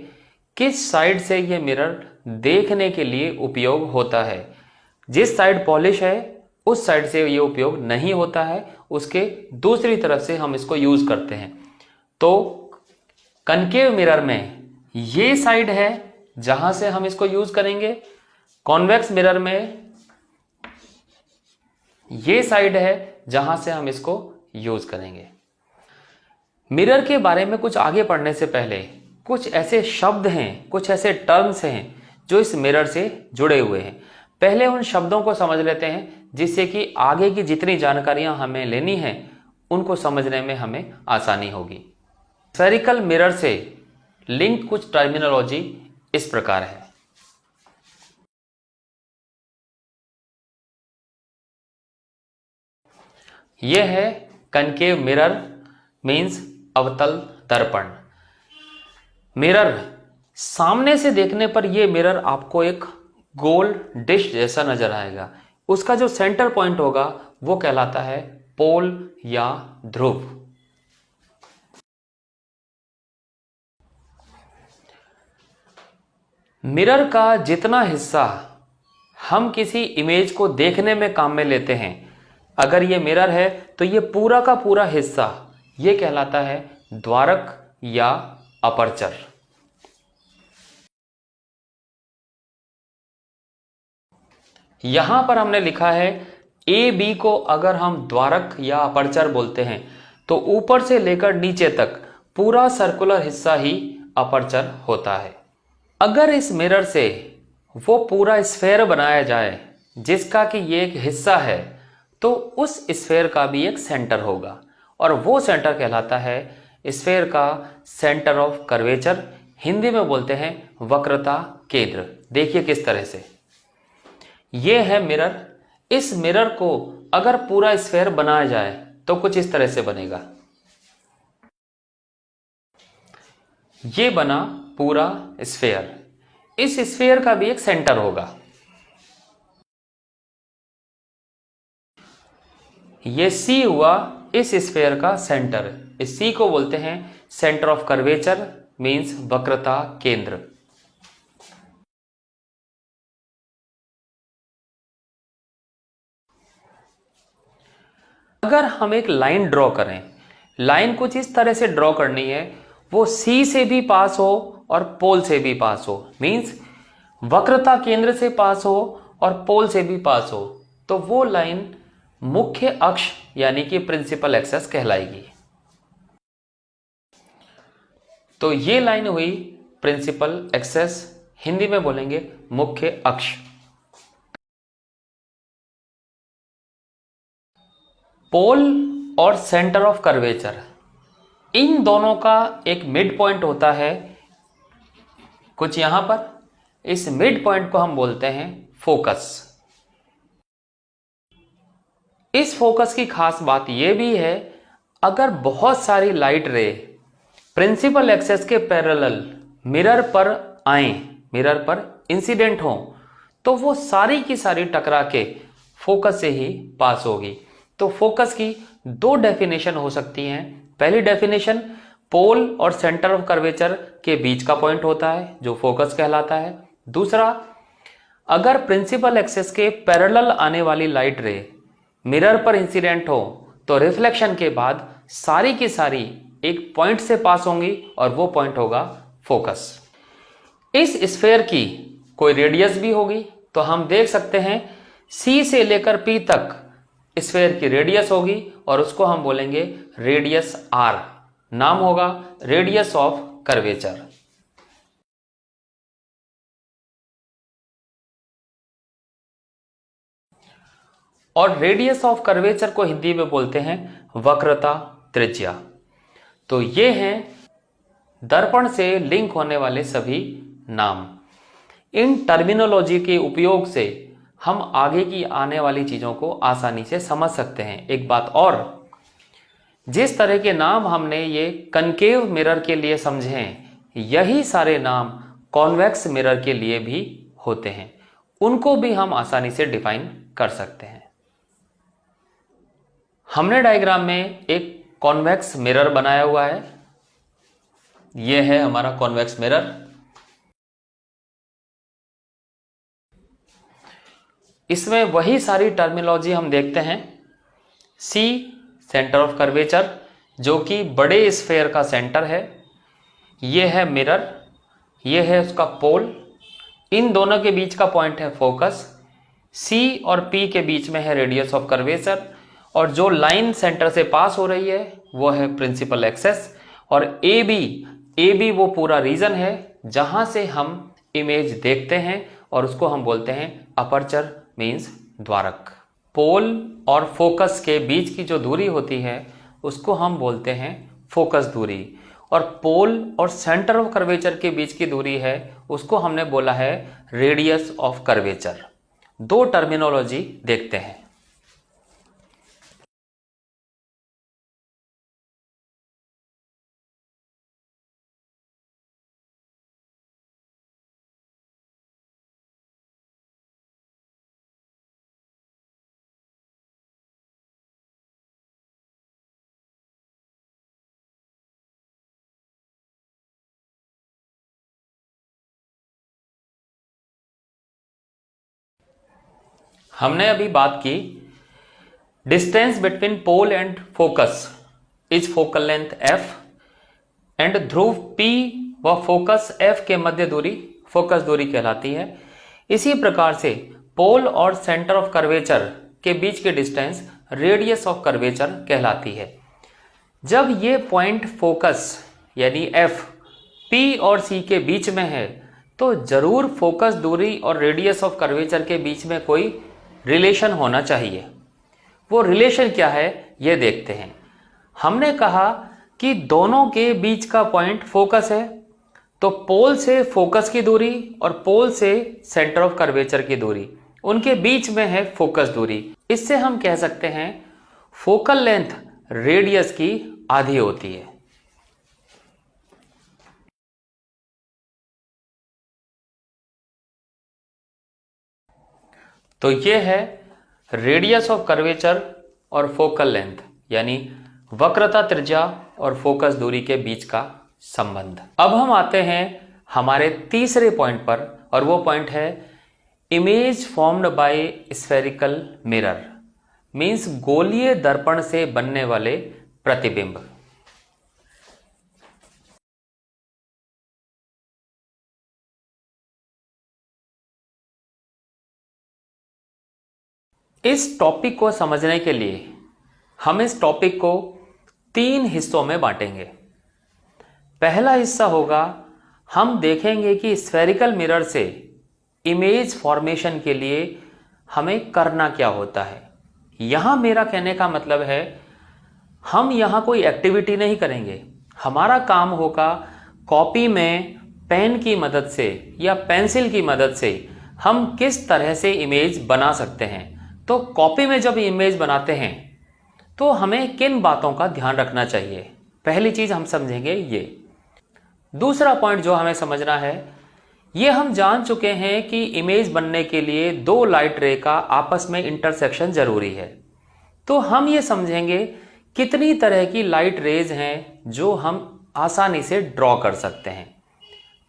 किस साइड से ये मिरर देखने के लिए उपयोग होता है। जिस साइड पॉलिश है उस साइड से ये उपयोग नहीं होता है, उसके दूसरी तरफ से हम इसको यूज करते हैं। तो कनकेव मिरर में ये साइड है जहां से हम इसको यूज करेंगे, कॉन्वेक्स मिरर में ये साइड है जहां से हम इसको यूज करेंगे। मिरर के बारे में कुछ आगे पढ़ने से पहले कुछ ऐसे शब्द हैं, कुछ ऐसे टर्म्स हैं जो इस मिरर से जुड़े हुए हैं। पहले उन शब्दों को समझ लेते हैं जिससे कि आगे की जितनी जानकारियां हमें लेनी है उनको समझने में हमें आसानी होगी। स्फेरिकल मिरर से लिंक कुछ टर्मिनोलॉजी इस प्रकार है। यह है कनकेव मिरर मींस अवतल दर्पण। मिरर सामने से देखने पर यह मिरर आपको एक गोल डिश जैसा नजर आएगा। उसका जो सेंटर पॉइंट होगा वो कहलाता है पोल या ध्रुव। मिरर का जितना हिस्सा हम किसी इमेज को देखने में काम में लेते हैं, अगर ये मिरर है तो ये पूरा का पूरा हिस्सा ये कहलाता है द्वारक या अपर्चर। यहां पर हमने लिखा है ए बी को अगर हम द्वारक या अपर्चर बोलते हैं तो ऊपर से लेकर नीचे तक पूरा सर्कुलर हिस्सा ही अपर्चर होता है। अगर इस मिरर से वो पूरा स्फेयर बनाया जाए जिसका कि ये एक हिस्सा है तो उस स्फेयर का भी एक सेंटर होगा और वो सेंटर कहलाता है स्फेयर का सेंटर ऑफ कर्वेचर, हिंदी में बोलते हैं वक्रता केंद्र। देखिए किस तरह से ये है मिरर। इस मिरर को अगर पूरा स्फेयर बनाया जाए तो कुछ इस तरह से बनेगा। ये बना पूरा स्फेयर, इस स्फेयर का भी एक सेंटर होगा। ये सी हुआ इस स्फेयर का सेंटर। इस सी को बोलते हैं सेंटर ऑफ कर्वेचर मींस वक्रता केंद्र। अगर हम एक लाइन ड्रॉ करें, लाइन कुछ इस तरह से ड्रॉ करनी है, वो सी से भी पास हो और पोल से भी पास हो, मींस वक्रता केंद्र से पास हो और पोल से भी पास हो, तो वो लाइन मुख्य अक्ष यानी कि प्रिंसिपल एक्सेस कहलाएगी। तो ये लाइन हुई प्रिंसिपल एक्सेस, हिंदी में बोलेंगे मुख्य अक्ष। पोल और सेंटर ऑफ कर्वेचर, इन दोनों का एक मिड पॉइंट होता है कुछ यहां पर। इस मिड पॉइंट को हम बोलते हैं फोकस। इस फोकस की खास बात यह भी है, अगर बहुत सारी लाइट रे प्रिंसिपल एक्सेस के पैरेलल मिरर पर आए, मिरर पर इंसिडेंट हो, तो वो सारी की सारी टकरा के फोकस से ही पास होगी। तो फोकस की दो डेफिनेशन हो सकती हैं। पहली डेफिनेशन, पोल और सेंटर ऑफ कर्वेचर के बीच का पॉइंट होता है जो फोकस कहलाता है। दूसरा, अगर प्रिंसिपल एक्सेस के पैरेलल आने वाली लाइट रे मिरर पर इंसिडेंट हो तो रिफ्लेक्शन के बाद सारी की सारी एक पॉइंट से पास होंगी और वो पॉइंट होगा फोकस। इस स्फेयर की कोई रेडियस भी होगी, तो हम देख सकते हैं सी से लेकर पी तक स्फेयर की रेडियस होगी और उसको हम बोलेंगे रेडियस आर। नाम होगा रेडियस ऑफ कर्वेचर। और रेडियस ऑफ कर्वेचर को हिंदी में बोलते हैं वक्रता त्रिज्या। तो ये हैं दर्पण से लिंक होने वाले सभी नाम। इन टर्मिनोलॉजी के उपयोग से हम आगे की आने वाली चीजों को आसानी से समझ सकते हैं। एक बात और, जिस तरह के नाम हमने ये कनकेव मिरर के लिए समझे हैं, यही सारे नाम कॉन्वेक्स मिरर के लिए भी होते हैं। उनको भी हम आसानी से डिफाइन कर सकते हैं। हमने डायग्राम में एक कॉन्वेक्स मिरर बनाया हुआ है। यह है हमारा कॉन्वेक्स मिरर। इसमें वही सारी टर्मिनोलॉजी हम देखते हैं। सी सेंटर ऑफ कर्वेचर, जो कि बड़े स्फेयर का सेंटर है। यह है मिरर, यह है उसका पोल, इन दोनों के बीच का पॉइंट है फोकस। सी और पी के बीच में है रेडियस ऑफ कर्वेचर, और जो लाइन सेंटर से पास हो रही है वो है प्रिंसिपल एक्सेस। और ए बी वो पूरा रीजन है जहां से हम इमेज देखते हैं, और उसको हम बोलते हैं अपर्चर मीन्स द्वारक। पोल और फोकस के बीच की जो दूरी होती है उसको हम बोलते हैं फोकस दूरी, और पोल और सेंटर ऑफ कर्वेचर के बीच की दूरी है उसको हमने बोला है रेडियस ऑफ कर्वेचर। दो टर्मिनोलॉजी देखते हैं। हमने अभी बात की distance between pole and focus is focal length f, and ध्रुव P व फोकस F के मध्य दूरी फोकस दूरी कहलाती है। इसी प्रकार से पोल और सेंटर ऑफ कर्वेचर के बीच की डिस्टेंस रेडियस ऑफ कर्वेचर कहलाती है। जब ये पॉइंट फोकस यानी F P और C के बीच में है तो जरूर फोकस दूरी और रेडियस ऑफ कर्वेचर के बीच में कोई रिलेशन होना चाहिए। वो रिलेशन क्या है ये देखते हैं। हमने कहा कि दोनों के बीच का पॉइंट फोकस है, तो पोल से फोकस की दूरी और पोल से सेंटर ऑफ कर्वेचर की दूरी, उनके बीच में है फोकस दूरी। इससे हम कह सकते हैं फोकल लेंथ रेडियस की आधी होती है। तो ये है रेडियस ऑफ कर्वेचर और फोकल लेंथ, यानी वक्रता त्रिज्या और फोकस दूरी के बीच का संबंध। अब हम आते हैं हमारे तीसरे पॉइंट पर, और वो पॉइंट है image formed by spherical mirror, means गोलीय दर्पण से बनने वाले प्रतिबिंब। इस टॉपिक को समझने के लिए हम इस टॉपिक को 3 हिस्सों में बांटेंगे। पहला हिस्सा होगा, हम देखेंगे कि स्फेरिकल मिरर से इमेज फॉर्मेशन के लिए हमें करना क्या होता है। यहां मेरा कहने का मतलब है हम यहां कोई एक्टिविटी नहीं करेंगे। हमारा काम होगा कॉपी में पेन की मदद से या पेंसिल की मदद से हम किस तरह से इमेज बना सकते हैं। तो कॉपी में जब इमेज बनाते हैं तो हमें किन बातों का ध्यान रखना चाहिए, पहली चीज हम समझेंगे ये। दूसरा पॉइंट जो हमें समझना है, ये हम जान चुके हैं कि इमेज बनने के लिए 2 लाइट रे का आपस में इंटरसेक्शन जरूरी है। तो हम ये समझेंगे कितनी तरह की लाइट रेज हैं जो हम आसानी से ड्रॉ कर सकते हैं।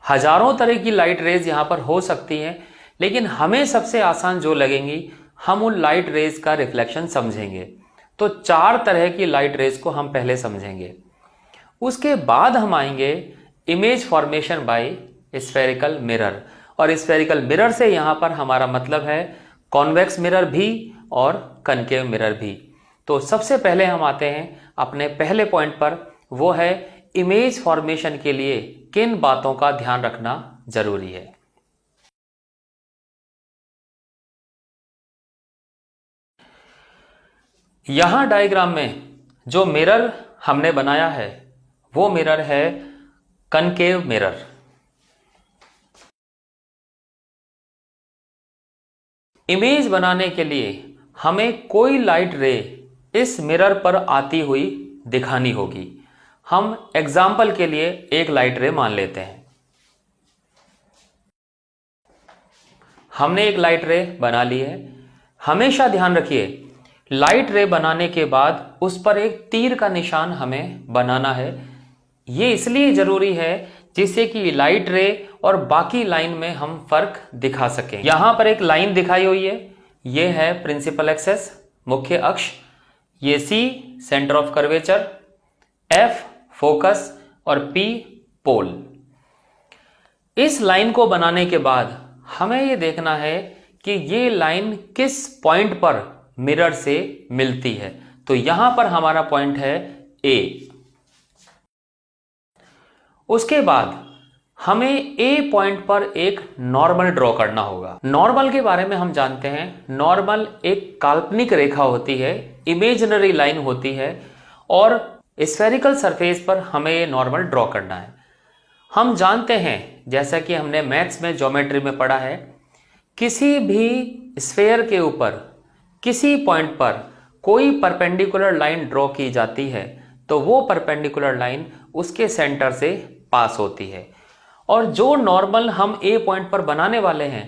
हजारों तरह की लाइट रेज यहां पर हो सकती हैं, लेकिन हमें सबसे आसान जो लगेंगी हम उन लाइट रेज का रिफ्लेक्शन समझेंगे। तो 4 तरह की लाइट रेज को हम पहले समझेंगे। उसके बाद हम आएंगे image formation by spherical mirror, और स्फेरिकल मिरर से यहां पर हमारा मतलब है कॉन्वेक्स मिरर भी और कनकेव मिरर भी। तो सबसे पहले हम आते हैं अपने पहले पॉइंट पर, वो है इमेज फॉर्मेशन के लिए किन बातों का ध्यान रखना जरूरी है। यहां डायग्राम में जो मिरर हमने बनाया है वो मिरर है कनकेव मिरर। इमेज बनाने के लिए हमें कोई लाइट रे इस मिरर पर आती हुई दिखानी होगी। हम एग्जाम्पल के लिए एक लाइट रे मान लेते हैं। हमने एक लाइट रे बना ली है। हमेशा ध्यान रखिए, लाइट रे बनाने के बाद उस पर एक तीर का निशान हमें बनाना है। ये इसलिए जरूरी है जिससे कि लाइट रे और बाकी लाइन में हम फर्क दिखा सकें। यहां पर एक लाइन दिखाई हुई है, ये है प्रिंसिपल एक्सेस, मुख्य अक्ष, ये C centre of curvature, F focus और पी पोल। इस लाइन को बनाने के बाद हमें यह देखना है कि ये लाइन किस पॉइंट पर मिरर से मिलती है। तो यहां पर हमारा पॉइंट है ए। उसके बाद हमें ए पॉइंट पर एक नॉर्मल ड्रॉ करना होगा। नॉर्मल के बारे में हम जानते हैं, नॉर्मल एक काल्पनिक रेखा होती है, इमेजिनरी लाइन होती है और स्फेरिकल सरफेस पर हमें ये नॉर्मल ड्रॉ करना है। हम जानते हैं, जैसा कि हमने मैथ्स में ज्योमेट्री में पढ़ा है, किसी भी स्फेयर के ऊपर किसी पॉइंट पर कोई परपेंडिकुलर लाइन ड्रॉ की जाती है तो वो परपेंडिकुलर लाइन उसके सेंटर से पास होती है। और जो नॉर्मल हम ए पॉइंट पर बनाने वाले हैं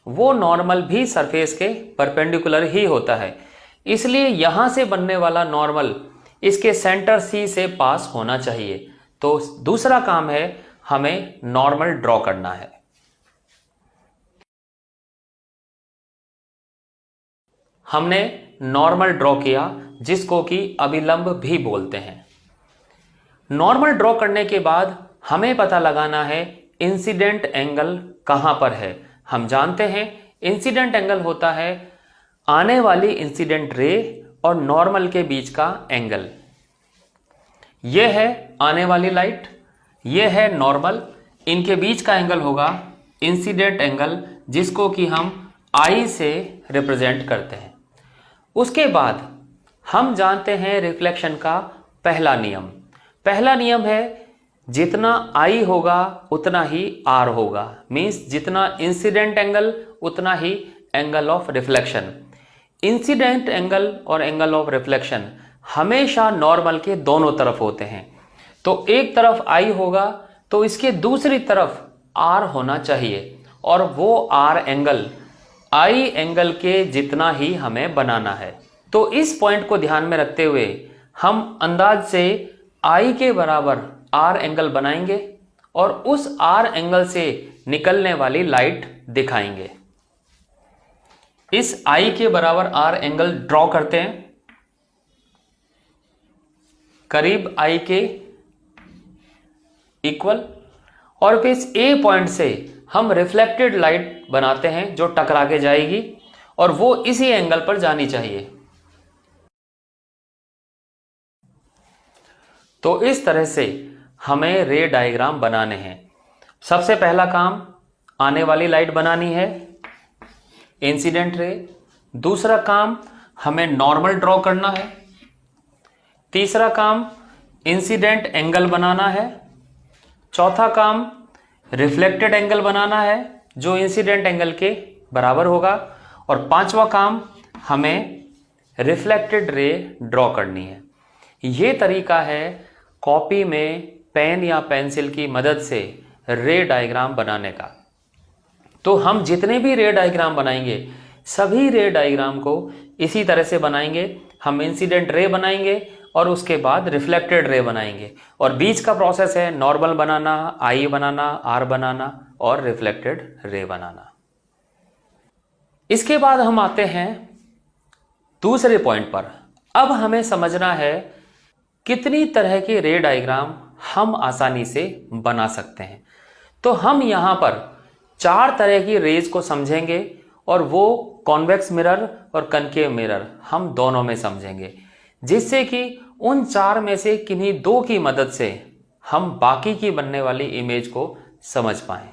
वो नॉर्मल भी सरफेस के परपेंडिकुलर ही होता है, इसलिए यहां से बनने वाला नॉर्मल इसके सेंटर सी से पास होना चाहिए। तो दूसरा काम है, हमें नॉर्मल ड्रॉ करना है। हमने नॉर्मल ड्रॉ किया, जिसको कि अभिलंब भी बोलते हैं। नॉर्मल ड्रॉ करने के बाद हमें पता लगाना है इंसिडेंट एंगल कहां पर है। हम जानते हैं इंसिडेंट एंगल होता है आने वाली इंसिडेंट रे और नॉर्मल के बीच का एंगल। यह है आने वाली लाइट, यह है नॉर्मल, इनके बीच का एंगल होगा इंसिडेंट एंगल, जिसको कि हम आई से रिप्रेजेंट करते हैं। उसके बाद हम जानते हैं रिफ्लेक्शन का पहला नियम। पहला नियम है जितना आई होगा उतना ही आर होगा, मींस जितना इंसिडेंट एंगल उतना ही angle of reflection. Incident angle और एंगल ऑफ रिफ्लेक्शन हमेशा नॉर्मल के दोनों तरफ होते हैं। तो एक तरफ आई होगा तो इसके दूसरी तरफ आर होना चाहिए, और वो आर एंगल आई एंगल के जितना ही हमें बनाना है। तो इस पॉइंट को ध्यान में रखते हुए हम अंदाज से आई के बराबर आर एंगल बनाएंगे और उस आर एंगल से निकलने वाली लाइट दिखाएंगे। इस आई के बराबर आर एंगल ड्रॉ करते हैं, करीब आई के इक्वल, और फिर इस ए पॉइंट से हम रिफ्लेक्टेड लाइट बनाते हैं जो टकरा के जाएगी और वो इसी एंगल पर जानी चाहिए। तो इस तरह से हमें रे डायग्राम बनाने हैं। सबसे पहला काम आने वाली लाइट बनानी है, इंसिडेंट रे। दूसरा काम हमें नॉर्मल ड्रॉ करना है। तीसरा काम इंसिडेंट एंगल बनाना है। चौथा काम रिफ्लेक्टेड एंगल बनाना है जो इंसिडेंट एंगल के बराबर होगा। और पांचवा काम हमें रिफ्लेक्टेड रे ड्रॉ करनी है। ये तरीका है कॉपी में पेन या पेंसिल की मदद से रे डायग्राम बनाने का। तो हम जितने भी रे डायग्राम बनाएंगे सभी रे डायग्राम को इसी तरह से बनाएंगे। हम इंसिडेंट रे बनाएंगे और उसके बाद रिफ्लेक्टेड रे बनाएंगे, और बीच का प्रोसेस है normal banana, I banana, are बनाना और रिफ्लेक्टेड रे बनाना। इसके बाद हम आते हैं दूसरे पॉइंट पर। अब हमें समझना है कितनी तरह के रे डायग्राम हम आसानी से बना सकते हैं। तो हम यहां पर 4 तरह की रेज को समझेंगे, और वो कॉन्वेक्स मिरर और कनकेव मिरर हम दोनों में समझेंगे, जिससे कि उन 4 में से किन्हीं 2 की मदद से हम बाकी की बनने वाली इमेज को समझ पाएं।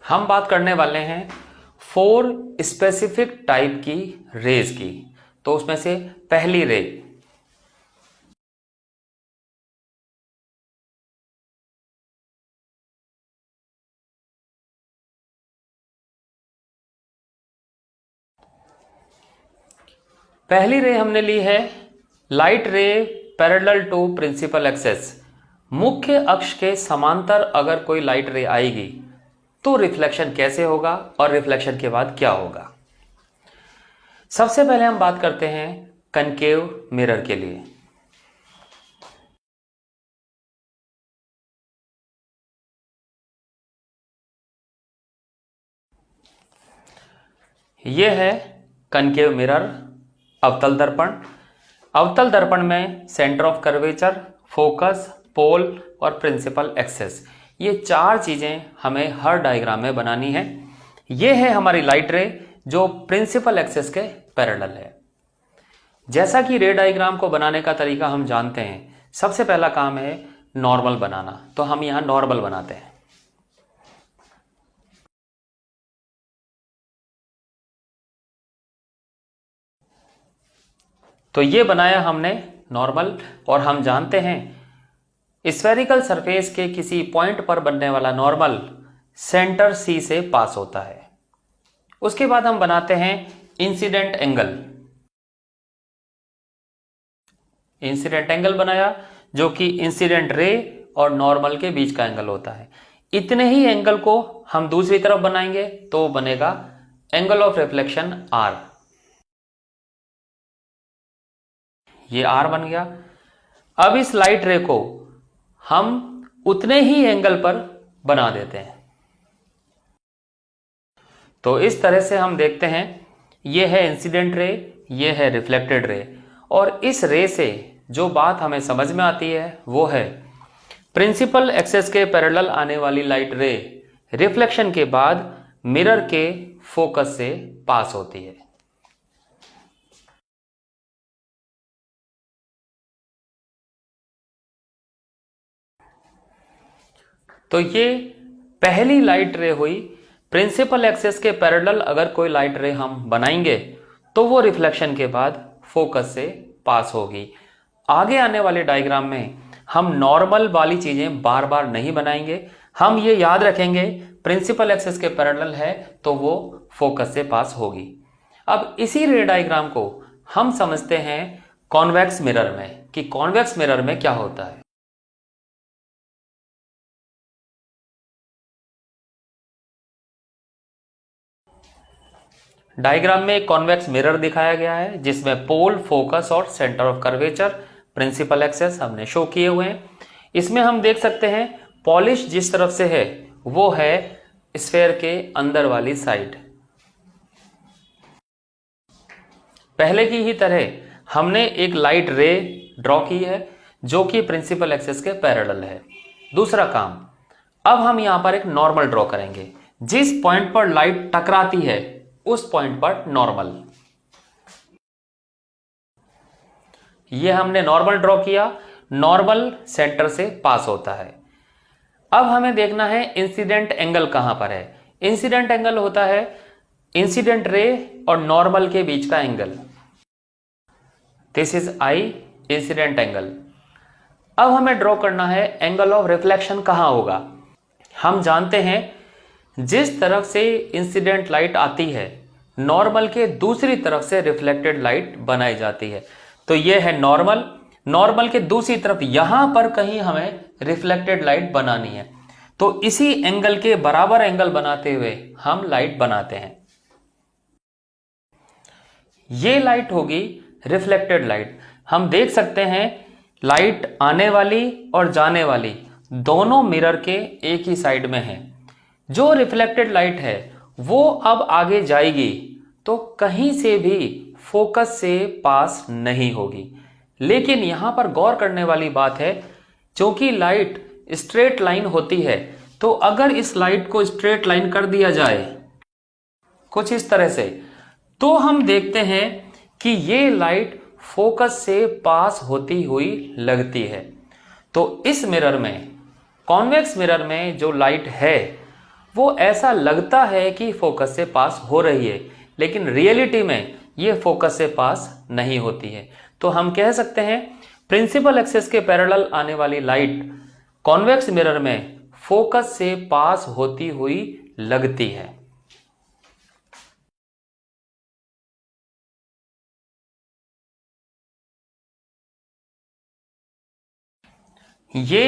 हम बात करने वाले हैं 4 स्पेसिफिक टाइप की रेज की। तो उसमें से पहली रे, हमने ली है light ray parallel to principal access, मुख्य अक्ष के समांतर अगर कोई लाइट रे आएगी तो रिफ्लेक्शन कैसे होगा और रिफ्लेक्शन के बाद क्या होगा। सबसे पहले हम बात करते हैं कनकेव मिरर के लिए। यह है कनकेव मिरर, अवतल दर्पण। अवतल दर्पण में सेंटर ऑफ कर्वेचर, फोकस, पोल और प्रिंसिपल एक्सेस, ये चार चीजें हमें हर डायग्राम में बनानी है। यह है हमारी लाइट रे जो प्रिंसिपल एक्सेस के पैरेलल है। जैसा कि रे डायग्राम को बनाने का तरीका हम जानते हैं, सबसे पहला काम है नॉर्मल बनाना, तो हम यहां नॉर्मल बनाते हैं। तो ये बनाया हमने नॉर्मल, और हम जानते हैं स्फेरिकल सरफेस के किसी पॉइंट पर बनने वाला नॉर्मल सेंटर सी से पास होता है। उसके बाद हम बनाते हैं इंसिडेंट एंगल। इंसिडेंट एंगल बनाया जो कि इंसिडेंट रे और नॉर्मल के बीच का एंगल होता है। इतने ही एंगल को हम दूसरी तरफ बनाएंगे तो बनेगा एंगल ऑफ रिफ्लेक्शन आर। ये आर बन गया। अब इस लाइट रे को हम उतने ही एंगल पर बना देते हैं। तो इस तरह से हम देखते हैं, ये है इंसिडेंट रे, ये है रिफ्लेक्टेड रे, और इस रे से जो बात हमें समझ में आती है वो है प्रिंसिपल एक्सेस के पैरेलल आने वाली लाइट रे रिफ्लेक्शन के बाद मिरर के फोकस से पास होती है। तो ये पहली लाइट रे हुई। प्रिंसिपल एक्सेस के पैरेलल अगर कोई लाइट रे हम बनाएंगे तो वो रिफ्लेक्शन के बाद फोकस से पास होगी। आगे आने वाले डायग्राम में हम नॉर्मल वाली चीजें बार बार नहीं बनाएंगे। हम ये याद रखेंगे प्रिंसिपल एक्सेस के पैरेलल है तो वो फोकस से पास होगी। अब इसी रे डायग्राम को हम समझते हैं कॉन्वेक्स मिरर में, कि कॉन्वेक्स मिरर में क्या होता है। डायग्राम में एक कॉन्वेक्स मिरर दिखाया गया है जिसमें पोल, फोकस और centre of curvature, principal axis हमने शो किए हुए हैं। इसमें हम देख सकते हैं पॉलिश जिस तरफ से है वो है स्फेयर के अंदर वाली साइड। पहले की ही तरह हमने एक लाइट रे ड्रॉ की है जो कि प्रिंसिपल एक्सेस के पैरेलल है। दूसरा काम, अब हम यहां पर एक नॉर्मल ड्रॉ करेंगे। जिस पॉइंट पर लाइट टकराती है उस पॉइंट पर नॉर्मल। ये हमने नॉर्मल ड्रॉ किया, नॉर्मल सेंटर से पास होता है। अब हमें देखना है इंसिडेंट एंगल कहां पर है। इंसिडेंट एंगल होता है इंसिडेंट रे और नॉर्मल के बीच का angle. This is I, incident angle. अब हमें ड्रॉ करना है एंगल ऑफ रिफ्लेक्शन कहां होगा। हम जानते हैं जिस तरफ से इंसिडेंट लाइट आती है नॉर्मल के दूसरी तरफ से रिफ्लेक्टेड लाइट बनाई जाती है। तो यह है नॉर्मल, नॉर्मल के दूसरी तरफ यहां पर कहीं हमें रिफ्लेक्टेड लाइट बनानी है। तो इसी एंगल के बराबर एंगल बनाते हुए हम लाइट बनाते हैं। ये लाइट होगी रिफ्लेक्टेड लाइट। हम देख सकते हैं लाइट आने वाली और जाने वाली दोनों मिरर के एक ही साइड में है। जो रिफ्लेक्टेड लाइट है वो अब आगे जाएगी तो कहीं से भी फोकस से पास नहीं होगी। लेकिन यहां पर गौर करने वाली बात है, क्योंकि लाइट स्ट्रेट लाइन होती है, तो अगर इस लाइट को स्ट्रेट लाइन कर दिया जाए कुछ इस तरह से, तो हम देखते हैं कि ये लाइट फोकस से पास होती हुई लगती है। तो इस मिरर में, कॉन्वेक्स मिरर में जो लाइट है वो ऐसा लगता है कि फोकस से पास हो रही है, लेकिन रियलिटी में ये फोकस से पास नहीं होती है। तो हम कह सकते हैं प्रिंसिपल एक्सेस के पैरेलल आने वाली लाइट कॉन्वेक्स मिरर में फोकस से पास होती हुई लगती है। ये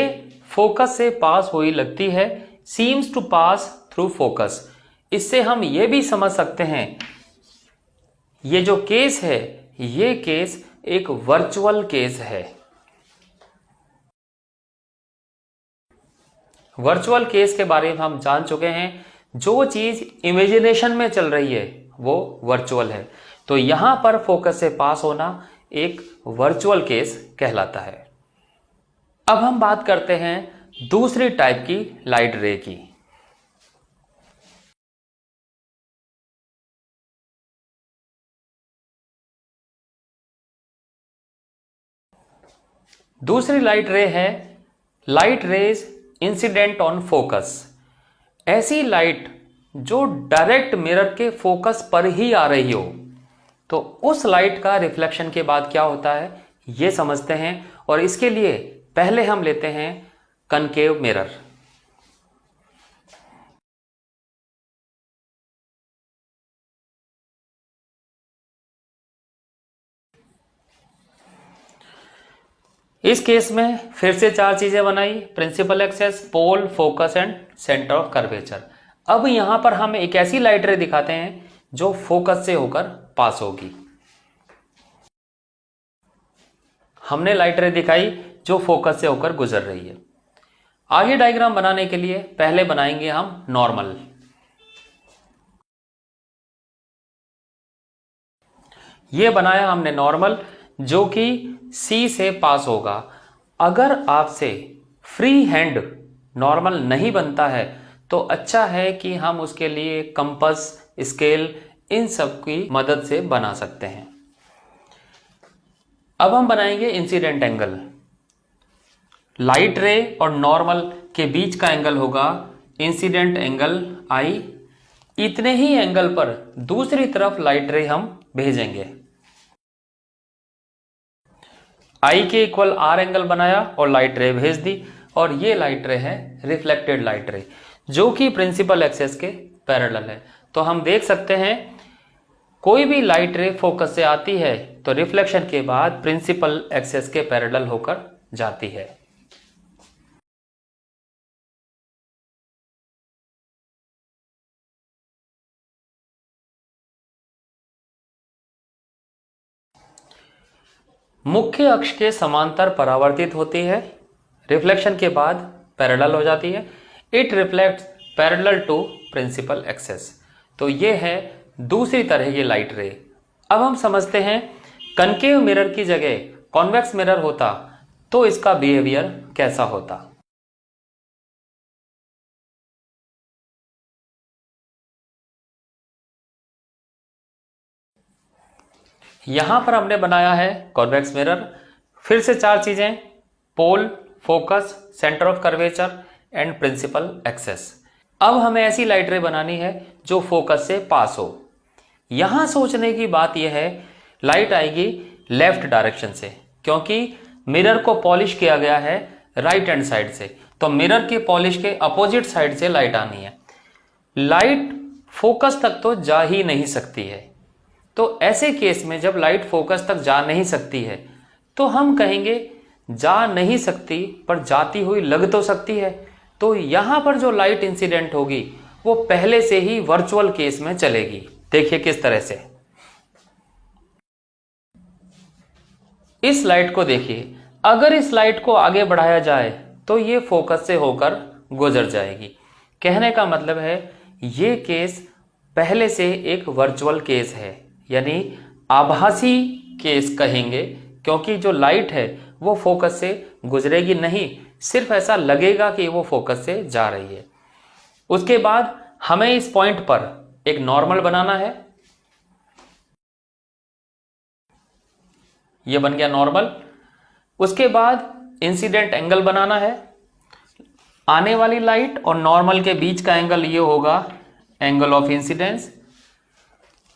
फोकस से पास हुई लगती है, seems to pass through focus. इससे हम ये भी समझ सकते हैं ये जो केस है ये केस एक वर्चुअल केस है। वर्चुअल केस के बारे में हम जान चुके हैं, जो चीज इमेजिनेशन में चल रही है वो वर्चुअल है। तो यहां पर फोकस से पास होना एक वर्चुअल केस कहलाता है। अब हम बात करते हैं दूसरी टाइप की लाइट रे की। दूसरी लाइट रे है light rays incident on focus. ऐसी लाइट जो डायरेक्ट मिरर के फोकस पर ही आ रही हो, तो उस लाइट का रिफ्लेक्शन के बाद क्या होता है ये समझते हैं। और इसके लिए पहले हम लेते हैं कनकेव मिरर। इस केस में फिर से 4 चीजें बनाई, principal axis, pole, focus and centre of curvature. अब यहां पर हम एक ऐसी लाइट रे दिखाते हैं जो फोकस से होकर पास होगी। हमने लाइट रे दिखाई जो फोकस से होकर गुजर रही है। आगे डायग्राम बनाने के लिए पहले बनाएंगे हम नॉर्मल। ये बनाया हमने नॉर्मल जो कि सी से पास होगा। अगर आपसे फ्री हैंड नॉर्मल नहीं बनता है तो अच्छा है कि हम उसके लिए कंपास, स्केल इन सब की मदद से बना सकते हैं। अब हम बनाएंगे इंसिडेंट एंगल। लाइट रे और नॉर्मल के बीच का एंगल होगा इंसिडेंट एंगल आई। इतने ही एंगल पर दूसरी तरफ लाइट रे हम भेजेंगे। आई के इक्वल आर एंगल बनाया और लाइट रे भेज दी। और ये लाइट रे है रिफ्लेक्टेड लाइट रे जो कि प्रिंसिपल एक्सेस के पैरेलल है। तो हम देख सकते हैं कोई भी लाइट रे फोकस से आती है तो रिफ्लेक्शन के बाद प्रिंसिपल एक्सेस के पैरेलल होकर जाती है। मुख्य अक्ष के समांतर परावर्तित होती है, रिफ्लेक्शन के बाद पैरेलल हो जाती है। It reflects parallel to principal axis. तो ये है दूसरी तरह की लाइट रे। अब हम समझते हैं कनकेव मिरर की जगह कॉन्वेक्स मिरर होता तो इसका बिहेवियर कैसा होता। यहां पर हमने बनाया है कॉन्वेक्स मिरर। फिर से 4 चीजें, pole, focus, centre of curvature and principal axis. अब हमें ऐसी लाइट रे बनानी है जो फोकस से पास हो। यहां सोचने की बात यह है लाइट आएगी लेफ्ट डायरेक्शन से, क्योंकि मिरर को पॉलिश किया गया है राइट हैंड साइड से। तो मिरर की पॉलिश के अपोजिट साइड से लाइट आनी है। लाइट फोकस तक तो जा ही नहीं सकती है। तो ऐसे केस में जब लाइट फोकस तक जा नहीं सकती है तो हम कहेंगे जा नहीं सकती पर जाती हुई लग तो सकती है। तो यहां पर जो लाइट इंसिडेंट होगी वो पहले से ही वर्चुअल केस में चलेगी। देखिए किस तरह से। इस लाइट को देखिए, अगर इस लाइट को आगे बढ़ाया जाए तो ये फोकस से होकर गुजर जाएगी। कहने का मतलब है ये केस पहले से एक वर्चुअल केस है, यानी आभासी केस कहेंगे, क्योंकि जो लाइट है वो फोकस से गुजरेगी नहीं, सिर्फ ऐसा लगेगा कि वो फोकस से जा रही है। उसके बाद हमें इस पॉइंट पर एक नॉर्मल बनाना है। ये बन गया नॉर्मल। उसके बाद इंसिडेंट एंगल बनाना है। आने वाली लाइट और नॉर्मल के बीच का एंगल ये होगा एंगल ऑफ इंसिडेंस।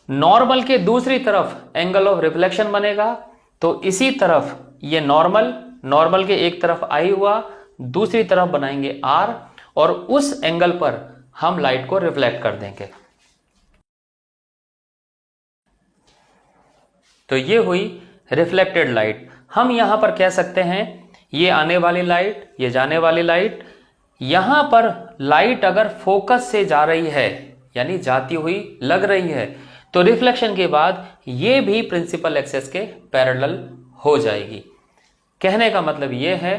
नॉर्मल के दूसरी तरफ एंगल ऑफ रिफ्लेक्शन बनेगा। तो इसी तरफ ये नॉर्मल के एक तरफ आई हुआ, दूसरी तरफ बनाएंगे आर और उस एंगल पर हम लाइट को रिफ्लेक्ट कर देंगे। तो ये हुई रिफ्लेक्टेड लाइट। हम यहां पर कह सकते हैं ये आने वाली लाइट, ये जाने वाली लाइट। यहां पर लाइट अगर फोकस से जा रही है यानी जाती हुई लग रही है तो रिफ्लेक्शन के बाद ये भी प्रिंसिपल एक्सेस के पैरेलल हो जाएगी। कहने का मतलब ये है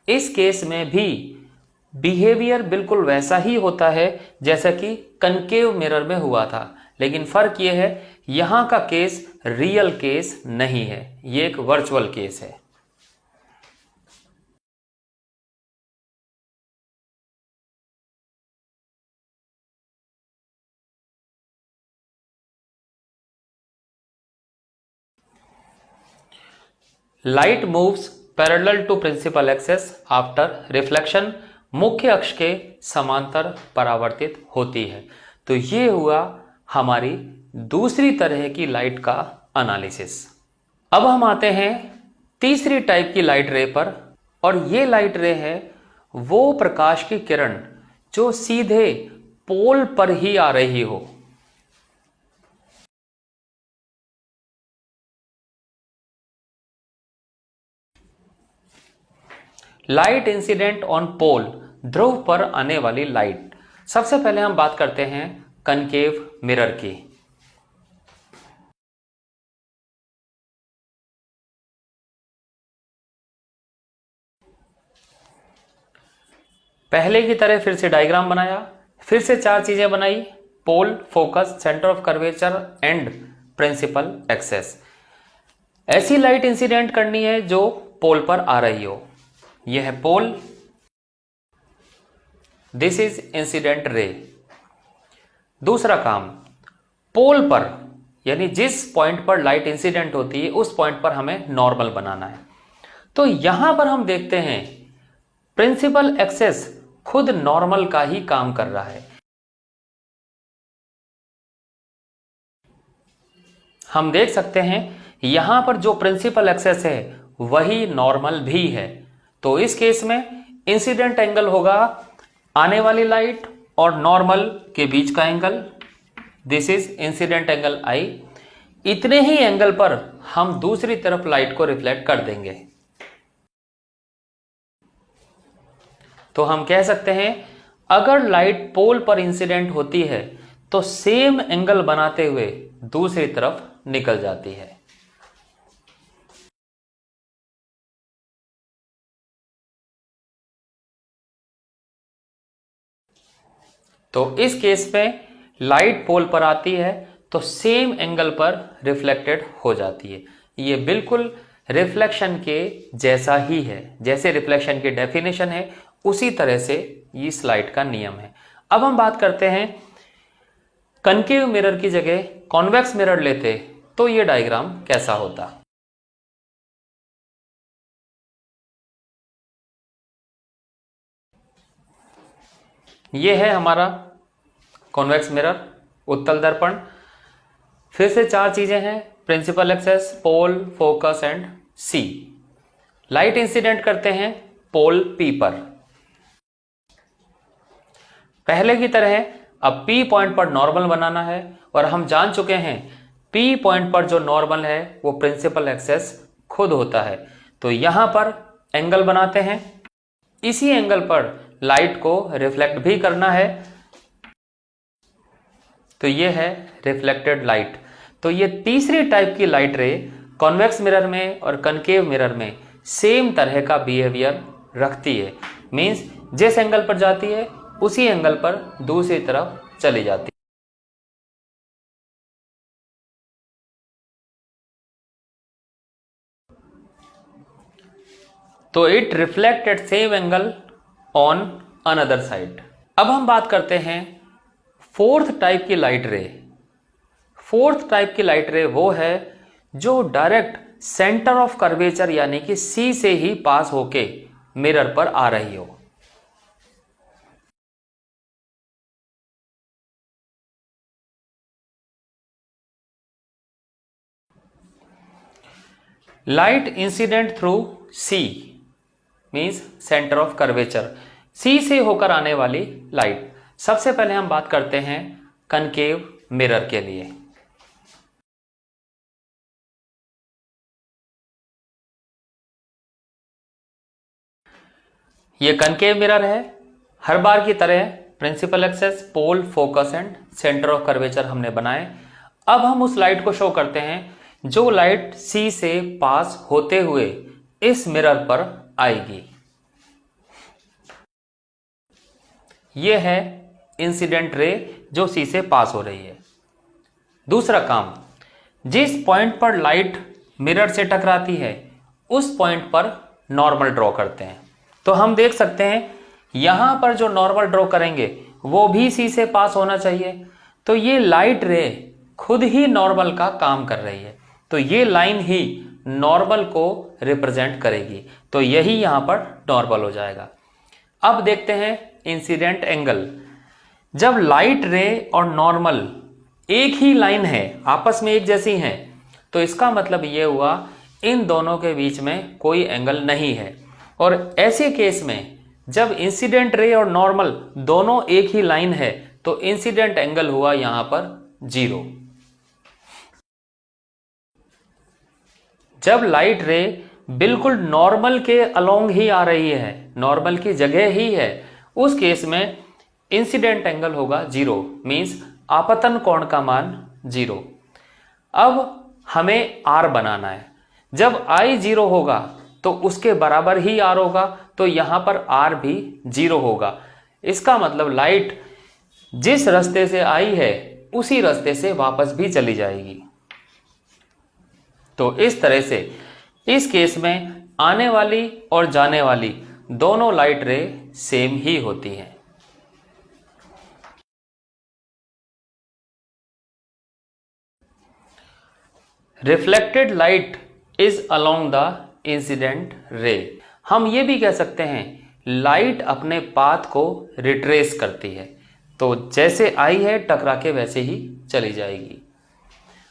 इस केस में भी बिहेवियर बिल्कुल वैसा ही होता है जैसा कि कनकेव मिरर में हुआ था, लेकिन फर्क ये है यहां का केस रियल केस नहीं है, ये एक वर्चुअल केस है। Light moves parallel to principal axis after reflection, मुख्य अक्ष के समांतर परावर्तित होती है। तो ये हुआ हमारी दूसरी तरह की लाइट का एनालिसिस। अब हम आते हैं तीसरी टाइप की लाइट रे पर, और ये लाइट रे है वो प्रकाश की किरण जो सीधे पोल पर ही आ रही हो। लाइट इंसिडेंट ऑन पोल, ध्रुव पर आने वाली लाइट। सबसे पहले हम बात करते हैं कनकेव मिरर की। पहले की तरह फिर से डायग्राम बनाया, फिर से 4 चीजें बनाई, pole, focus, centre of curvature and principal axis. ऐसी लाइट इंसिडेंट करनी है जो पोल पर आ रही हो। यह है पोल, दिस इज इंसिडेंट रे। दूसरा काम, पोल पर यानी जिस पॉइंट पर लाइट इंसिडेंट होती है उस पॉइंट पर हमें नॉर्मल बनाना है। तो यहां पर हम देखते हैं प्रिंसिपल एक्सेस खुद नॉर्मल का ही काम कर रहा है। हम देख सकते हैं यहां पर जो प्रिंसिपल एक्सेस है वही नॉर्मल भी है। तो इस केस में इंसिडेंट एंगल होगा आने वाली लाइट और नॉर्मल के बीच का angle, this is incident angle i. इतने ही एंगल पर हम दूसरी तरफ लाइट को रिफ्लेक्ट कर देंगे। तो हम कह सकते हैं अगर लाइट पोल पर इंसिडेंट होती है तो सेम एंगल बनाते हुए दूसरी तरफ निकल जाती है। तो इस केस में लाइट पोल पर आती है तो सेम एंगल पर रिफ्लेक्टेड हो जाती है। ये बिल्कुल रिफ्लेक्शन के जैसा ही है, जैसे रिफ्लेक्शन की डेफिनेशन है उसी तरह से इस लाइट का नियम है। अब हम बात करते हैं कनकेव मिरर की जगह कॉन्वेक्स मिरर लेते तो ये डायग्राम कैसा होता। ये है हमारा कॉन्वेक्स मिरर, उत्तल दर्पण। फिर से 4 चीजें हैं, principal axis, pole, focus and C. Light incident करते हैं पोल पी पर। पहले की तरह अब पी पॉइंट पर नॉर्मल बनाना है और हम जान चुके हैं पी पॉइंट पर जो नॉर्मल है वो प्रिंसिपल एक्सेस खुद होता है। तो यहां पर एंगल बनाते हैं, इसी एंगल पर लाइट को रिफ्लेक्ट भी करना है। तो ये है रिफ्लेक्टेड लाइट। तो ये तीसरी टाइप की लाइट रे कॉन्वेक्स मिरर में और कनकेव मिरर में सेम तरह का बिहेवियर रखती है। मींस जिस एंगल पर जाती है उसी एंगल पर दूसरी तरफ चली जाती है। तो it reflect at same angle on another side. अब हम बात करते हैं फोर्थ टाइप की लाइट रे। फोर्थ टाइप की लाइट रे वो है जो डायरेक्ट सेंटर ऑफ कर्वेचर यानी कि सी से ही पास होके मिरर पर आ रही हो। Light incident through C means centre of curvature, C से होकर आने वाली लाइट। सबसे पहले हम बात करते हैं कनकेव मिरर के लिए। ये कनकेव मिरर है। हर बार की तरह principal axis, pole, focus and centre of curvature हमने बनाए। अब हम उस लाइट को शो करते हैं जो लाइट सी से पास होते हुए इस मिरर पर आएगी। यह है इंसिडेंट रे जो सी से पास हो रही है। दूसरा काम, जिस पॉइंट पर लाइट मिरर से टकराती है उस पॉइंट पर नॉर्मल ड्रॉ करते हैं। तो हम देख सकते हैं यहां पर जो नॉर्मल ड्रॉ करेंगे वो भी सी से पास होना चाहिए। तो ये लाइट रे खुद ही नॉर्मल का काम कर रही है, तो ये लाइन ही नॉर्मल को रिप्रेजेंट करेगी। तो यही यहां पर नॉर्मल हो जाएगा। अब देखते हैं इंसिडेंट एंगल। जब लाइट रे और नॉर्मल एक ही लाइन है, आपस में एक जैसी हैं, तो इसका मतलब ये हुआ इन दोनों के बीच में कोई एंगल नहीं है। और ऐसे केस में जब इंसिडेंट रे और नॉर्मल दोनों एक ही लाइन है तो इंसिडेंट एंगल हुआ यहां पर 0। जब लाइट रे बिल्कुल नॉर्मल के अलोंग ही आ रही है, नॉर्मल की जगह ही है, उस केस में इंसिडेंट एंगल होगा 0, मींस आपतन कोण का मान 0। अब हमें R बनाना है। जब I 0 होगा तो उसके बराबर ही R होगा, तो यहां पर R भी 0 होगा। इसका मतलब लाइट जिस रास्ते से आई है उसी रास्ते से वापस भी चली जाएगी। तो इस तरह से इस केस में आने वाली और जाने वाली दोनों लाइट रे सेम ही होती हैं। Reflected light is along the incident ray. हम ये भी कह सकते हैं लाइट अपने पाथ को रिट्रेस करती है, तो जैसे आई है टकरा के वैसे ही चली जाएगी।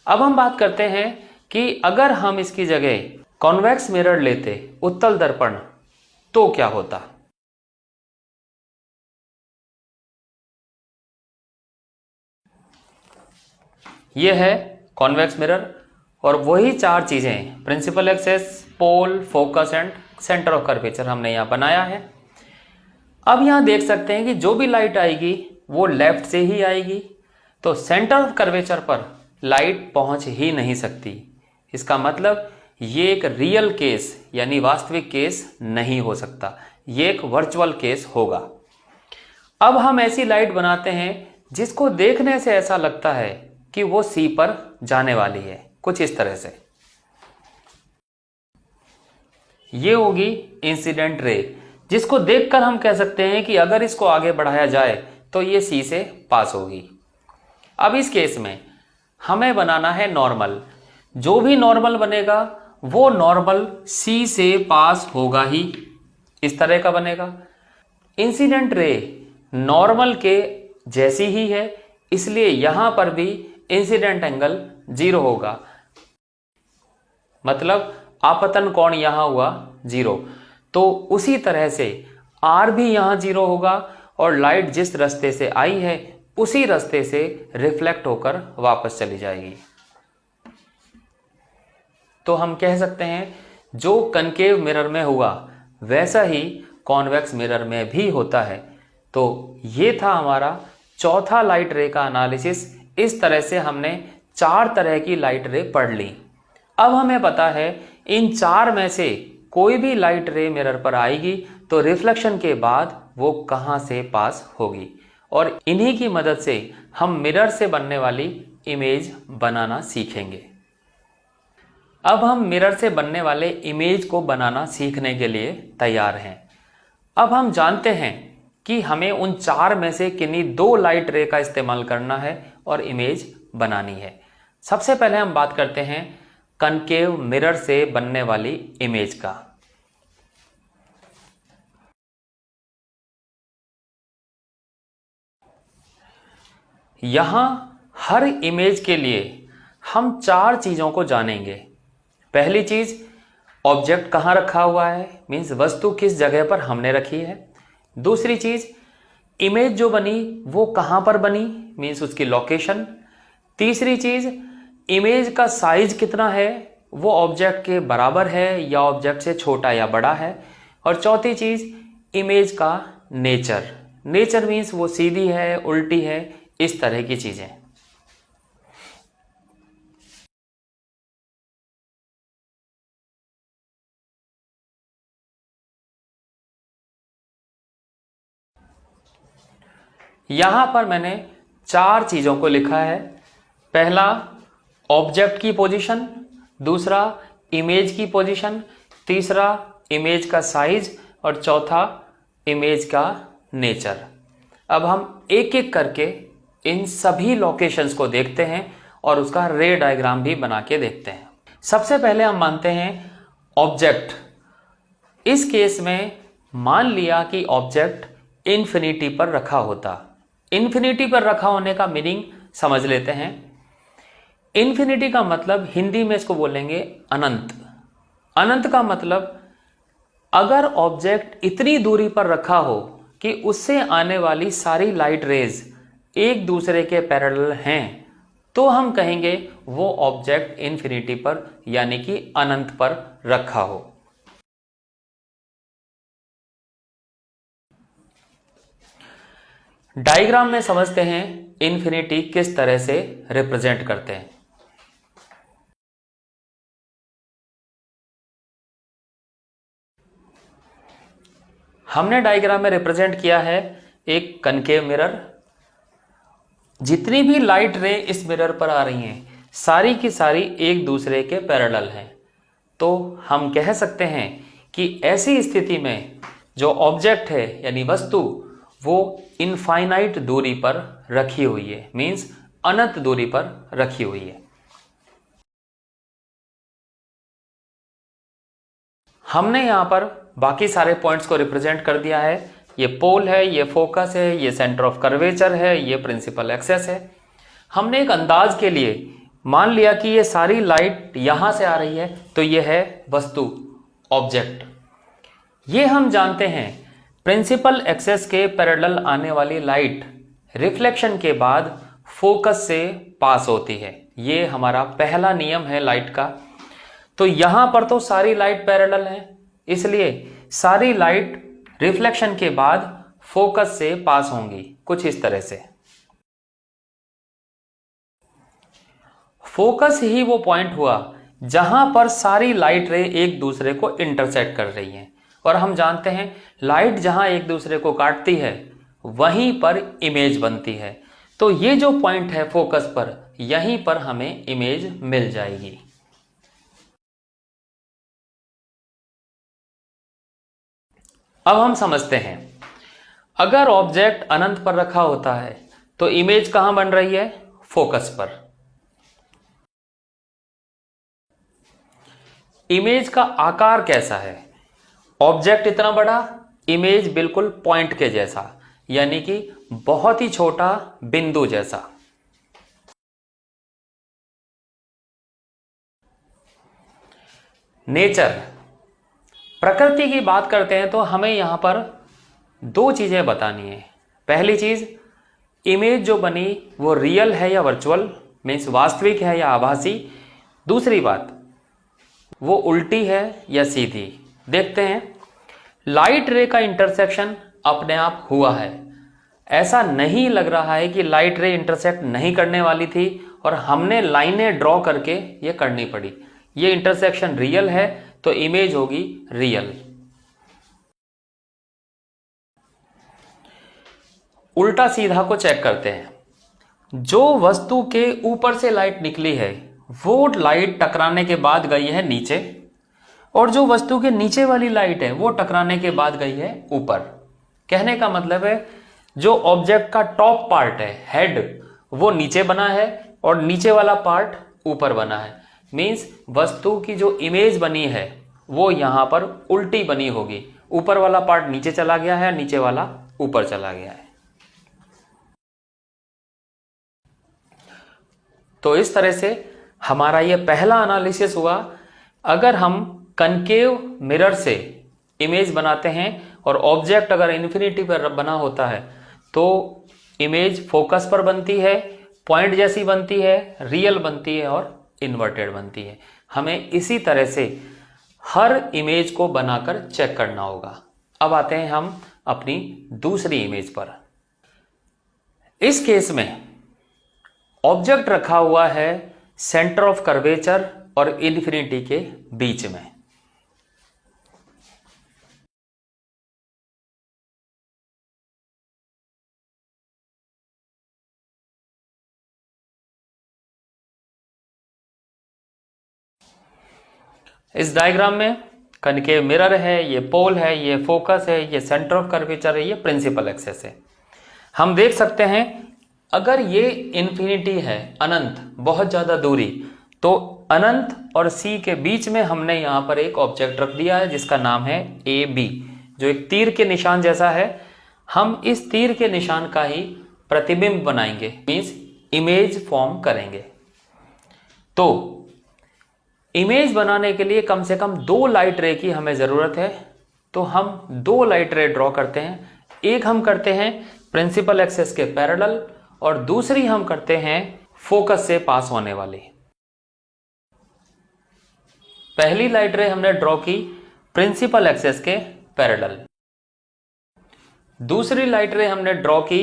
अब हम बात करते हैं कि अगर हम इसकी जगह कॉन्वेक्स मिरर लेते, उत्तल दर्पण, तो क्या होता। यह है कॉन्वेक्स मिरर और वही 4 चीजें principal axis, pole, focus and centre of curvature हमने यहां बनाया है। अब यहां देख सकते हैं कि जो भी लाइट आएगी वो लेफ्ट से ही आएगी, तो सेंटर ऑफ कर्वेचर पर लाइट पहुंच ही नहीं सकती। इसका मतलब ये एक रियल केस यानी वास्तविक केस नहीं हो सकता, ये एक वर्चुअल केस होगा। अब हम ऐसी लाइट बनाते हैं जिसको देखने से ऐसा लगता है कि वो सी पर जाने वाली है, कुछ इस तरह से। ये होगी इंसिडेंट रे, जिसको देखकर हम कह सकते हैं कि अगर इसको आगे बढ़ाया जाए तो ये सी से पास होगी। अब इस केस में हमें बनाना है नॉर्मल। जो भी नॉर्मल बनेगा वो नॉर्मल सी से पास होगा ही, इस तरह का बनेगा। इंसिडेंट रे नॉर्मल के जैसी ही है, इसलिए यहां पर भी इंसिडेंट एंगल 0 होगा, मतलब आपतन कोण यहां हुआ 0। तो उसी तरह से R भी यहां 0 होगा और लाइट जिस रास्ते से आई है उसी रास्ते से रिफ्लेक्ट होकर वापस चली जाएगी। तो हम कह सकते हैं जो कनकेव मिरर में हुआ वैसा ही कॉन्वेक्स मिरर में भी होता है। तो ये था हमारा चौथा लाइट रे का एनालिसिस। इस तरह से हमने 4 तरह की लाइट रे पढ़ ली। अब हमें पता है इन 4 में से कोई भी लाइट रे मिरर पर आएगी तो रिफ्लेक्शन के बाद वो कहां से पास होगी, और इन्हीं की मदद से हम मिरर से बनने वाली इमेज बनाना सीखेंगे। अब हम मिरर से बनने वाले इमेज को बनाना सीखने के लिए तैयार हैं। अब हम जानते हैं कि हमें उन 4 में से किन्हीं 2 लाइट रे का इस्तेमाल करना है और इमेज बनानी है। सबसे पहले हम बात करते हैं कनकेव मिरर से बनने वाली इमेज का। यहां हर इमेज के लिए हम 4 चीजों को जानेंगे। पहली चीज, ऑब्जेक्ट कहां रखा हुआ है, मीन्स वस्तु किस जगह पर हमने रखी है। दूसरी चीज, इमेज जो बनी वो कहां पर बनी, मीन्स उसकी लोकेशन। तीसरी चीज, इमेज का साइज कितना है, वो ऑब्जेक्ट के बराबर है या ऑब्जेक्ट से छोटा या बड़ा है। और चौथी चीज, इमेज का नेचर, नेचर मीन्स वो सीधी है, उल्टी है, इस तरह की चीजें। यहां पर मैंने 4 चीजों को लिखा है। पहला ऑब्जेक्ट की पोजीशन, दूसरा इमेज की पोजीशन, तीसरा इमेज का साइज और चौथा इमेज का नेचर। अब हम एक एक करके इन सभी लोकेशंस को देखते हैं और उसका रे डायग्राम भी बना के देखते हैं। सबसे पहले हम मानते हैं ऑब्जेक्ट। इस केस में मान लिया कि ऑब्जेक्ट इन्फिनिटी पर रखा होता। इन्फिनिटी पर रखा होने का मीनिंग समझ लेते हैं। इन्फिनिटी का मतलब हिंदी में इसको बोलेंगे अनंत। अनंत का मतलब अगर ऑब्जेक्ट इतनी दूरी पर रखा हो कि उससे आने वाली सारी लाइट रेज एक दूसरे के पैरेलल हैं, तो हम कहेंगे वो ऑब्जेक्ट इन्फिनिटी पर यानी कि अनंत पर रखा हो। डायग्राम में समझते हैं इन्फिनिटी किस तरह से रिप्रेजेंट करते हैं। हमने डायग्राम में रिप्रेजेंट किया है एक कनकेव मिरर। जितनी भी लाइट रे इस मिरर पर आ रही हैं, सारी की सारी एक दूसरे के पैरेलल हैं। तो हम कह सकते हैं कि ऐसी स्थिति में जो ऑब्जेक्ट है यानी वस्तु, वो इनफाइनाइट दूरी पर रखी हुई है, मींस अनंत दूरी पर रखी हुई है। हमने यहां पर बाकी सारे पॉइंट्स को रिप्रेजेंट कर दिया है। ये पोल है, ये फोकस है, ये सेंटर ऑफ कर्वेचर है, ये प्रिंसिपल एक्सेस है। हमने एक अंदाज के लिए मान लिया कि ये सारी लाइट यहां से आ रही है, तो ये है वस्तु, ऑब्जेक्ट। ये हम जानते हैं प्रिंसिपल एक्सेस के पैरेलल आने वाली लाइट रिफ्लेक्शन के बाद फोकस से पास होती है। ये हमारा पहला नियम है लाइट का। तो यहां पर तो सारी लाइट पैरेलल है, इसलिए सारी लाइट रिफ्लेक्शन के बाद फोकस से पास होंगी कुछ इस तरह से। फोकस ही वो पॉइंट हुआ जहां पर सारी लाइट रे एक दूसरे को इंटरसेक्ट कर रही हैं, और हम जानते हैं लाइट जहां एक दूसरे को काटती है वहीं पर इमेज बनती है। तो ये जो पॉइंट है फोकस पर, यहीं पर हमें इमेज मिल जाएगी। अब हम समझते हैं, अगर ऑब्जेक्ट अनंत पर रखा होता है तो इमेज कहां बन रही है? फोकस पर। इमेज का आकार कैसा है? ऑब्जेक्ट इतना बड़ा, इमेज बिल्कुल पॉइंट के जैसा, यानी कि बहुत ही छोटा बिंदु जैसा। नेचर, प्रकृति की बात करते हैं तो हमें यहां पर 2 चीजें बतानी है। पहली चीज, इमेज जो बनी वो रियल है या वर्चुअल, मीन्स वास्तविक है या आभासी। दूसरी बात, वो उल्टी है या सीधी। देखते हैं, लाइट रे का इंटरसेक्शन अपने आप हुआ है। ऐसा नहीं लग रहा है कि लाइट रे इंटरसेक्ट नहीं करने वाली थी और हमने लाइनें ड्रॉ करके ये करनी पड़ी। ये इंटरसेक्शन रियल है तो इमेज होगी रियल। उल्टा सीधा को चेक करते हैं। जो वस्तु के ऊपर से लाइट निकली है वो लाइट टकराने के बाद गई है नीचे, और जो वस्तु के नीचे वाली लाइट है वो टकराने के बाद गई है ऊपर। कहने का मतलब है जो ऑब्जेक्ट का टॉप पार्ट है, हेड, वो नीचे बना है और नीचे वाला पार्ट ऊपर बना है। मींस वस्तु की जो इमेज बनी है वो यहां पर उल्टी बनी होगी। ऊपर वाला पार्ट नीचे चला गया है, नीचे वाला ऊपर चला गया है। तो इस तरह से हमारा ये पहला एनालिसिस हुआ। अगर हम कनकेव मिरर से इमेज बनाते हैं और ऑब्जेक्ट अगर इन्फिनिटी पर बना होता है तो इमेज फोकस पर बनती है, पॉइंट जैसी बनती है, रियल बनती है और इन्वर्टेड बनती है। हमें इसी तरह से हर इमेज को बनाकर चेक करना होगा। अब आते हैं हम अपनी दूसरी इमेज पर। इस केस में ऑब्जेक्ट रखा हुआ है सेंटर ऑफ कर्वेचर और इन्फिनिटी के बीच में। इस डायग्राम में कनकेव मिरर है, ये पोल है, ये फोकस है, ये सेंटर ऑफ कर्वेचर है, ये प्रिंसिपल एक्सेस है। हम देख सकते हैं अगर ये इन्फिनिटी है, अनंत, बहुत ज्यादा दूरी, तो अनंत और सी के बीच में हमने यहां पर एक ऑब्जेक्ट रख दिया है जिसका नाम है ए बी, जो एक तीर के निशान जैसा है। हम इस तीर के निशान का ही प्रतिबिंब बनाएंगे, मीन्स इमेज फॉर्म करेंगे। तो इमेज बनाने के लिए कम से कम 2 लाइट रे की हमें जरूरत है। तो हम 2 लाइट रे ड्रॉ करते हैं। एक हम करते हैं प्रिंसिपल एक्सेस के पैरेलल और दूसरी हम करते हैं फोकस से पास होने वाली। पहली लाइट रे हमने ड्रॉ की प्रिंसिपल एक्सेस के पैरेलल, दूसरी लाइट रे हमने ड्रॉ की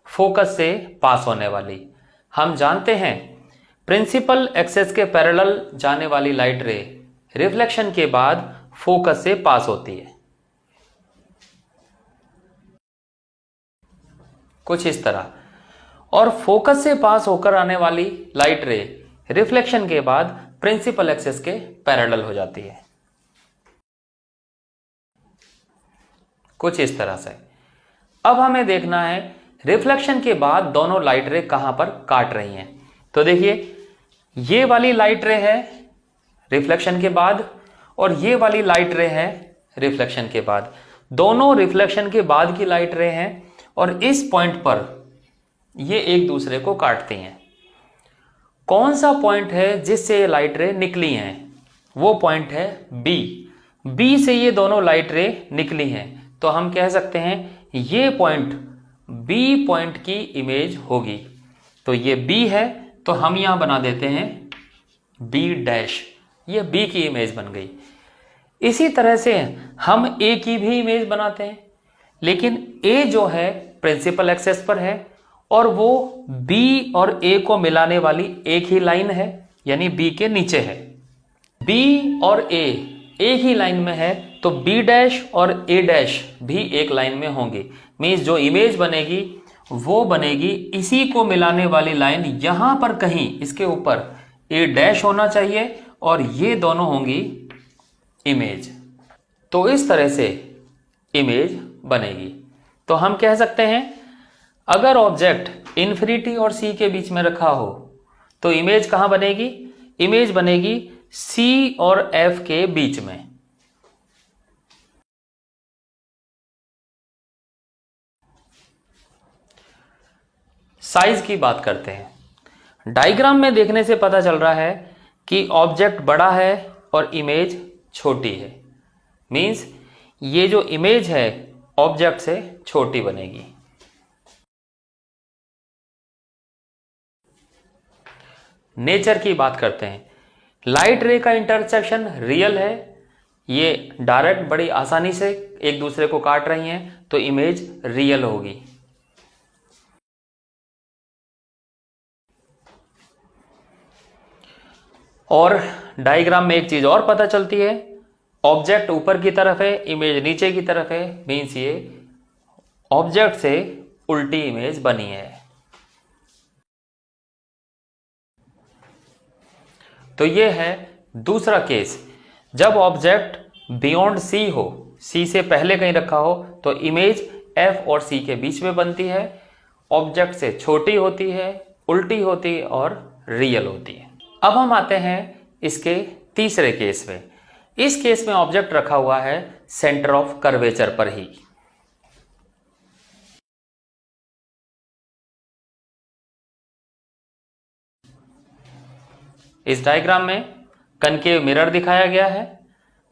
फोकस से पास होने वाली। हम जानते हैं प्रिंसिपल एक्सेस के पैरेलल जाने वाली लाइट रे रिफ्लेक्शन के बाद फोकस से पास होती है, कुछ इस तरह। और फोकस से पास होकर आने वाली लाइट रे रिफ्लेक्शन के बाद प्रिंसिपल एक्सेस के पैरेलल हो जाती है, कुछ इस तरह से। अब हमें देखना है रिफ्लेक्शन के बाद दोनों लाइट रे कहां पर काट रही हैं। तो देखिए, ये वाली लाइट रे है रिफ्लेक्शन के बाद और ये वाली लाइट रे है रिफ्लेक्शन के बाद। दोनों रिफ्लेक्शन के बाद की लाइट रे हैं और इस पॉइंट पर ये एक दूसरे को काटती हैं। कौन सा पॉइंट है जिससे ये लाइट रे निकली हैं? वो पॉइंट है बी। बी से ये दोनों लाइट रे निकली हैं, तो हम कह सकते हैं ये पॉइंट बी पॉइंट की इमेज होगी। तो ये बी है, तो हम यहां बना देते हैं बी डैश, ये बी की इमेज बन गई। इसी तरह से हम ए की भी इमेज बनाते हैं, लेकिन ए जो है प्रिंसिपल एक्सेस पर है और वो बी और ए को मिलाने वाली एक ही लाइन है, यानी बी के नीचे है। बी और ए एक ही लाइन में है, तो बी डैश और ए डैश भी एक लाइन में होंगे। मीन्स जो इमेज बनेगी वो बनेगी इसी को मिलाने वाली लाइन, यहां पर कहीं इसके ऊपर ए डैश होना चाहिए और ये दोनों होंगी इमेज। तो इस तरह से इमेज बनेगी। तो हम कह सकते हैं अगर ऑब्जेक्ट इन्फिनिटी और सी के बीच में रखा हो तो इमेज कहां बनेगी? इमेज बनेगी सी और एफ के बीच में। साइज की बात करते हैं। डायग्राम में देखने से पता चल रहा है कि ऑब्जेक्ट बड़ा है और इमेज छोटी है। मींस ये जो इमेज है ऑब्जेक्ट से छोटी बनेगी। नेचर की बात करते हैं। लाइट रे का इंटरसेक्शन रियल है, ये डायरेक्ट बड़ी आसानी से एक दूसरे को काट रही हैं, तो इमेज रियल होगी। और डायग्राम में एक चीज और पता चलती है, ऑब्जेक्ट ऊपर की तरफ है, इमेज नीचे की तरफ है, मीन्स ये ऑब्जेक्ट से उल्टी इमेज बनी है। तो ये है दूसरा केस, जब ऑब्जेक्ट बियॉन्ड सी हो, सी से पहले कहीं रखा हो, तो इमेज एफ और सी के बीच में बनती है, ऑब्जेक्ट से छोटी होती है, उल्टी होती है और रियल होती है। अब हम आते हैं इसके तीसरे केस में। इस केस में ऑब्जेक्ट रखा हुआ है सेंटर ऑफ कर्वेचर पर ही। इस डायग्राम में कनकेव मिरर दिखाया गया है,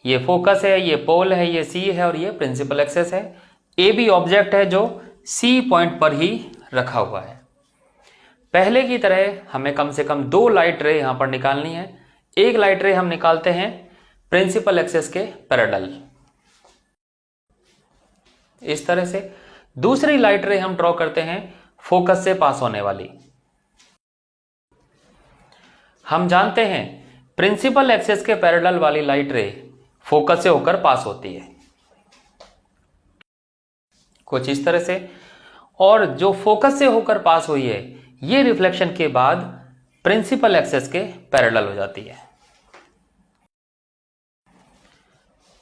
ये फोकस है, ये पोल है, ये सी है और ये प्रिंसिपल एक्सेस है। ए बी ऑब्जेक्ट है जो सी पॉइंट पर ही रखा हुआ है। पहले की तरह हमें कम से कम 2 लाइट रे यहां पर निकालनी है। एक लाइट रे हम निकालते हैं प्रिंसिपल एक्सेस के पैरेलल। इस तरह से। दूसरी लाइट रे हम ड्रॉ करते हैं फोकस से पास होने वाली। हम जानते हैं प्रिंसिपल एक्सिस के पैरेलल वाली लाइट रे फोकस से होकर पास होती है कुछ इस तरह से, और जो फोकस से होकर पास हुई है ये रिफ्लेक्शन के बाद प्रिंसिपल एक्सिस के पैरेलल हो जाती है।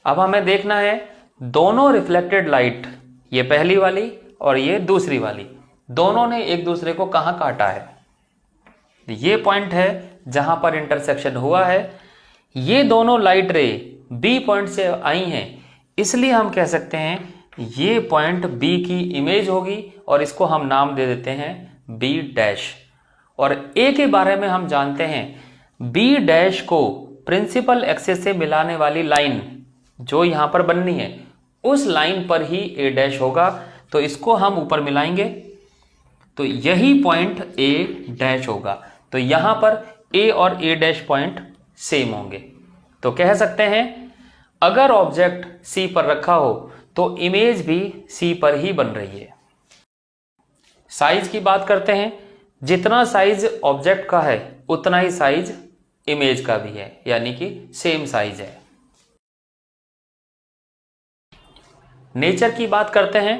अब हमें देखना है दोनों रिफ्लेक्टेड लाइट, ये पहली वाली और ये दूसरी वाली, दोनों ने एक दूसरे को कहां काटा है। ये पॉइंट है जहां पर इंटरसेक्शन हुआ है। ये दोनों लाइट रे बी पॉइंट से आई हैं, इसलिए हम कह सकते हैं ये पॉइंट बी की इमेज होगी और इसको हम नाम दे देते हैं बी डैश। और ए के बारे में हम जानते हैं बी डैश को प्रिंसिपल एक्सिस से मिलाने वाली लाइन जो यहां पर बननी है उस लाइन पर ही ए डैश होगा, तो इसको हम ऊपर मिलाएंगे तो यही पॉइंट ए डैश होगा। तो यहां पर ए और ए डैश पॉइंट सेम होंगे। तो कह सकते हैं अगर ऑब्जेक्ट सी पर रखा हो तो इमेज भी सी पर ही बन रही है। साइज की बात करते हैं, जितना साइज ऑब्जेक्ट का है उतना ही साइज इमेज का भी है, यानी कि सेम साइज है। नेचर की बात करते हैं,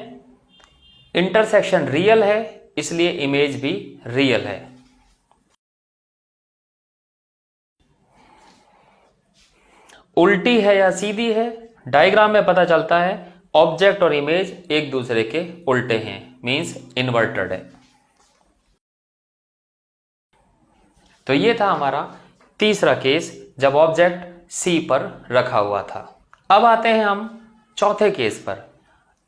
इंटरसेक्शन रियल है इसलिए इमेज भी रियल है। उल्टी है या सीधी है, डायग्राम में पता चलता है ऑब्जेक्ट और इमेज एक दूसरे के उल्टे हैं, मींस इन्वर्टेड है। तो ये था हमारा तीसरा केस जब ऑब्जेक्ट सी पर रखा हुआ था। अब आते हैं हम चौथे केस पर।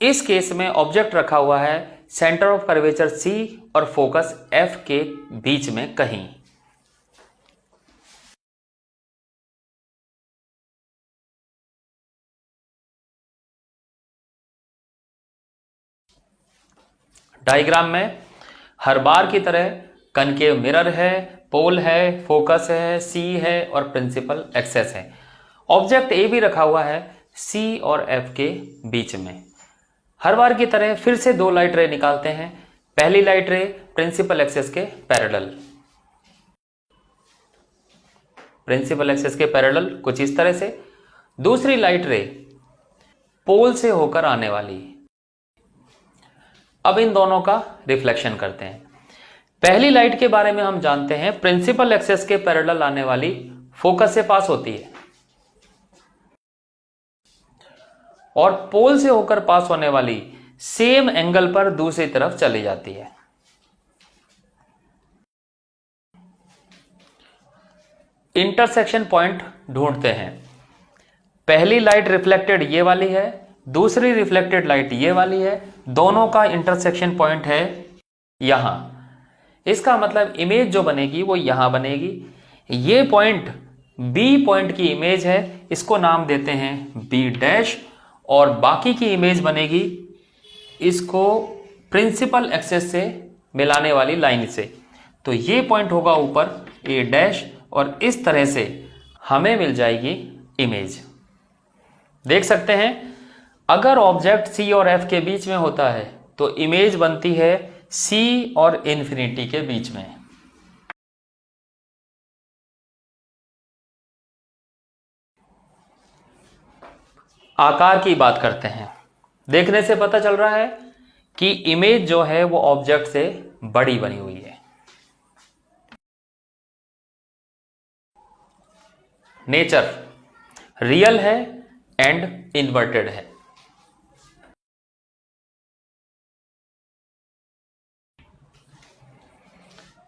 इस केस में ऑब्जेक्ट रखा हुआ है सेंटर ऑफ कर्वेचर सी और फोकस एफ के बीच में कहीं। डायग्राम में हर बार की तरह कनकेव मिरर है, पोल है, फोकस है, सी है और प्रिंसिपल एक्सेस है। ऑब्जेक्ट ए भी रखा हुआ है सी और एफ के बीच में। हर बार की तरह फिर से दो लाइट रे निकालते हैं। पहली लाइट रे प्रिंसिपल एक्सेस के पैरेलल, प्रिंसिपल एक्सेस के पैरेलल कुछ इस तरह से। दूसरी लाइट रे पोल से होकर आने वाली। अब इन दोनों का रिफ्लेक्शन करते हैं। पहली लाइट के बारे में हम जानते हैं प्रिंसिपल एक्सेस के पैरेलल आने वाली फोकस से पास होती है और पोल से होकर पास होने वाली सेम एंगल पर दूसरी तरफ चली जाती है। इंटरसेक्शन पॉइंट ढूंढते हैं। पहली लाइट रिफ्लेक्टेड ये वाली है, दूसरी रिफ्लेक्टेड लाइट ये वाली है, दोनों का इंटरसेक्शन पॉइंट है यहां। इसका मतलब इमेज जो बनेगी वो यहां बनेगी। ये पॉइंट बी पॉइंट की इमेज है, इसको नाम देते हैं बी डैश, और बाकी की इमेज बनेगी इसको प्रिंसिपल एक्सेस से मिलाने वाली लाइन से। तो ये पॉइंट होगा ऊपर ए डैश और इस तरह से हमें मिल जाएगी इमेज। देख सकते हैं अगर ऑब्जेक्ट सी और एफ के बीच में होता है तो इमेज बनती है सी और इन्फिनिटी के बीच में। आकार की बात करते हैं। देखने से पता चल रहा है कि इमेज जो है वो ऑब्जेक्ट से बड़ी बनी हुई है। नेचर रियल है एंड इन्वर्टेड है।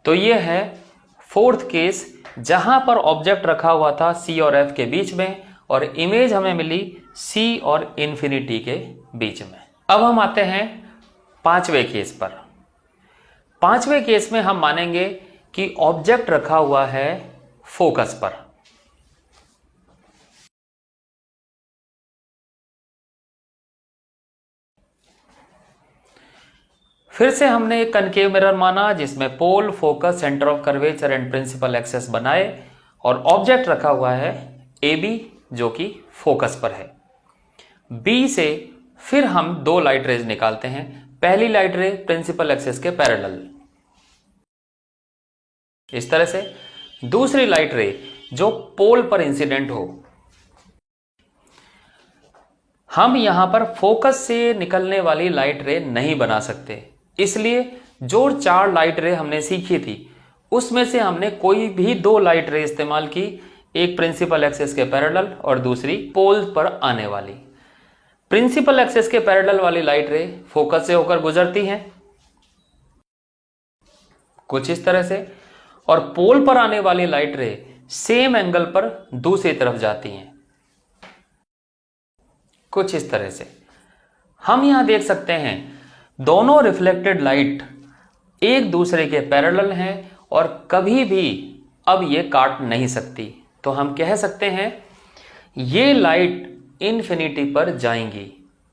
तो ये है फोर्थ केस जहां पर ऑब्जेक्ट रखा हुआ था सी और एफ के बीच में और इमेज हमें मिली सी और इन्फिनिटी के बीच में। अब हम आते हैं पांचवें केस पर। पांचवें केस में हम मानेंगे कि ऑब्जेक्ट रखा हुआ है फोकस पर। फिर से हमने एक कनकेव मिरर माना जिसमें pole, focus, centre of curvature and principal axis बनाए और ऑब्जेक्ट रखा हुआ है ए बी जो कि फोकस पर है। बी से फिर हम दो लाइट रेज निकालते हैं। पहली लाइट रे प्रिंसिपल एक्सिस के पैरेलल इस तरह से, दूसरी लाइट रे जो पोल पर इंसिडेंट हो। हम यहां पर फोकस से निकलने वाली लाइट रे नहीं बना सकते, इसलिए जो 4 लाइट रे हमने सीखी थी उसमें से हमने कोई भी 2 लाइट रे इस्तेमाल की, एक प्रिंसिपल एक्सिस के पैरेलल और दूसरी पोल पर आने वाली। प्रिंसिपल एक्सिस के पैरेलल वाली लाइट रे फोकस से होकर गुजरती हैं कुछ इस तरह से, और पोल पर आने वाली लाइट रे सेम एंगल पर दूसरी तरफ जाती हैं कुछ इस तरह से। हम यहां देख सकते हैं दोनों रिफ्लेक्टेड लाइट एक दूसरे के पैरेलल हैं और कभी भी अब ये काट नहीं सकती। तो हम कह सकते हैं ये लाइट इन्फिनिटी पर जाएंगी।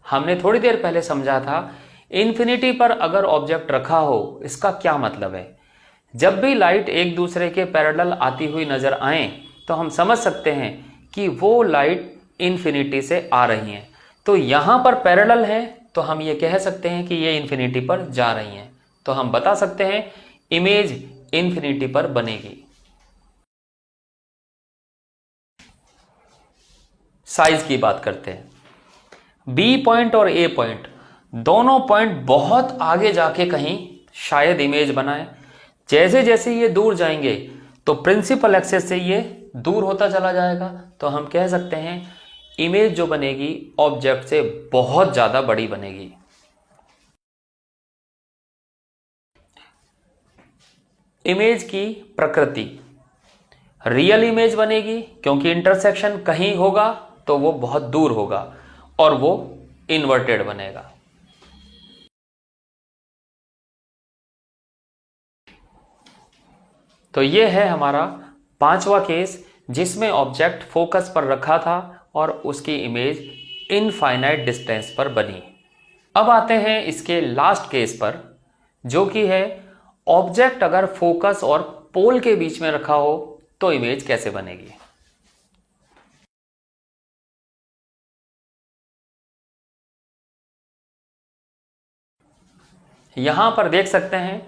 हमने थोड़ी देर पहले समझा था इन्फिनिटी पर अगर ऑब्जेक्ट रखा हो, इसका क्या मतलब है। जब भी लाइट एक दूसरे के पैरेलल आती हुई नजर आए तो हम समझ सकते हैं कि वो लाइट इन्फिनिटी से आ रही हैं। तो यहां पर पैरेलल है तो हम ये कह सकते हैं कि ये इन्फिनिटी पर जा रही हैं। तो हम बता सकते हैं इमेज इन्फिनिटी पर बनेगी। साइज की बात करते हैं। बी पॉइंट और ए पॉइंट दोनों पॉइंट बहुत आगे जाके कहीं शायद इमेज बनाए। जैसे जैसे ये दूर जाएंगे तो प्रिंसिपल एक्सिस से ये दूर होता चला जाएगा। तो हम कह सकते हैं इमेज जो बनेगी ऑब्जेक्ट से बहुत ज्यादा बड़ी बनेगी। इमेज की प्रकृति, रियल इमेज बनेगी क्योंकि इंटरसेक्शन कहीं होगा तो वो बहुत दूर होगा और वो इन्वर्टेड बनेगा। तो ये है हमारा 5वां केस जिसमें ऑब्जेक्ट फोकस पर रखा था और उसकी इमेज इनफाइनाइट डिस्टेंस पर बनी। अब आते हैं इसके लास्ट केस पर जो कि है ऑब्जेक्ट अगर फोकस और पोल के बीच में रखा हो तो इमेज कैसे बनेगी। यहां पर देख सकते हैं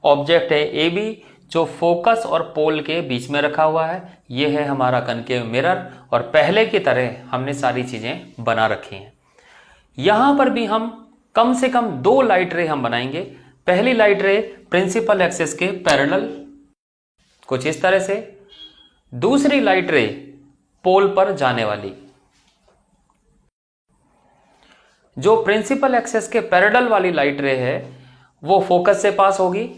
ऑब्जेक्ट है ए बी जो फोकस और पोल के बीच में रखा हुआ है। यह है हमारा कनकेव मिरर और पहले की तरह हमने सारी चीजें बना रखी हैं। यहां पर भी हम कम से कम 2 लाइट रे हम बनाएंगे। पहली लाइट रे प्रिंसिपल एक्सिस के पैरेलल कुछ इस तरह से, दूसरी लाइट रे पोल पर जाने वाली। जो प्रिंसिपल एक्सिस के पैरेलल वाली लाइट रे है वो फोकस से पास होगी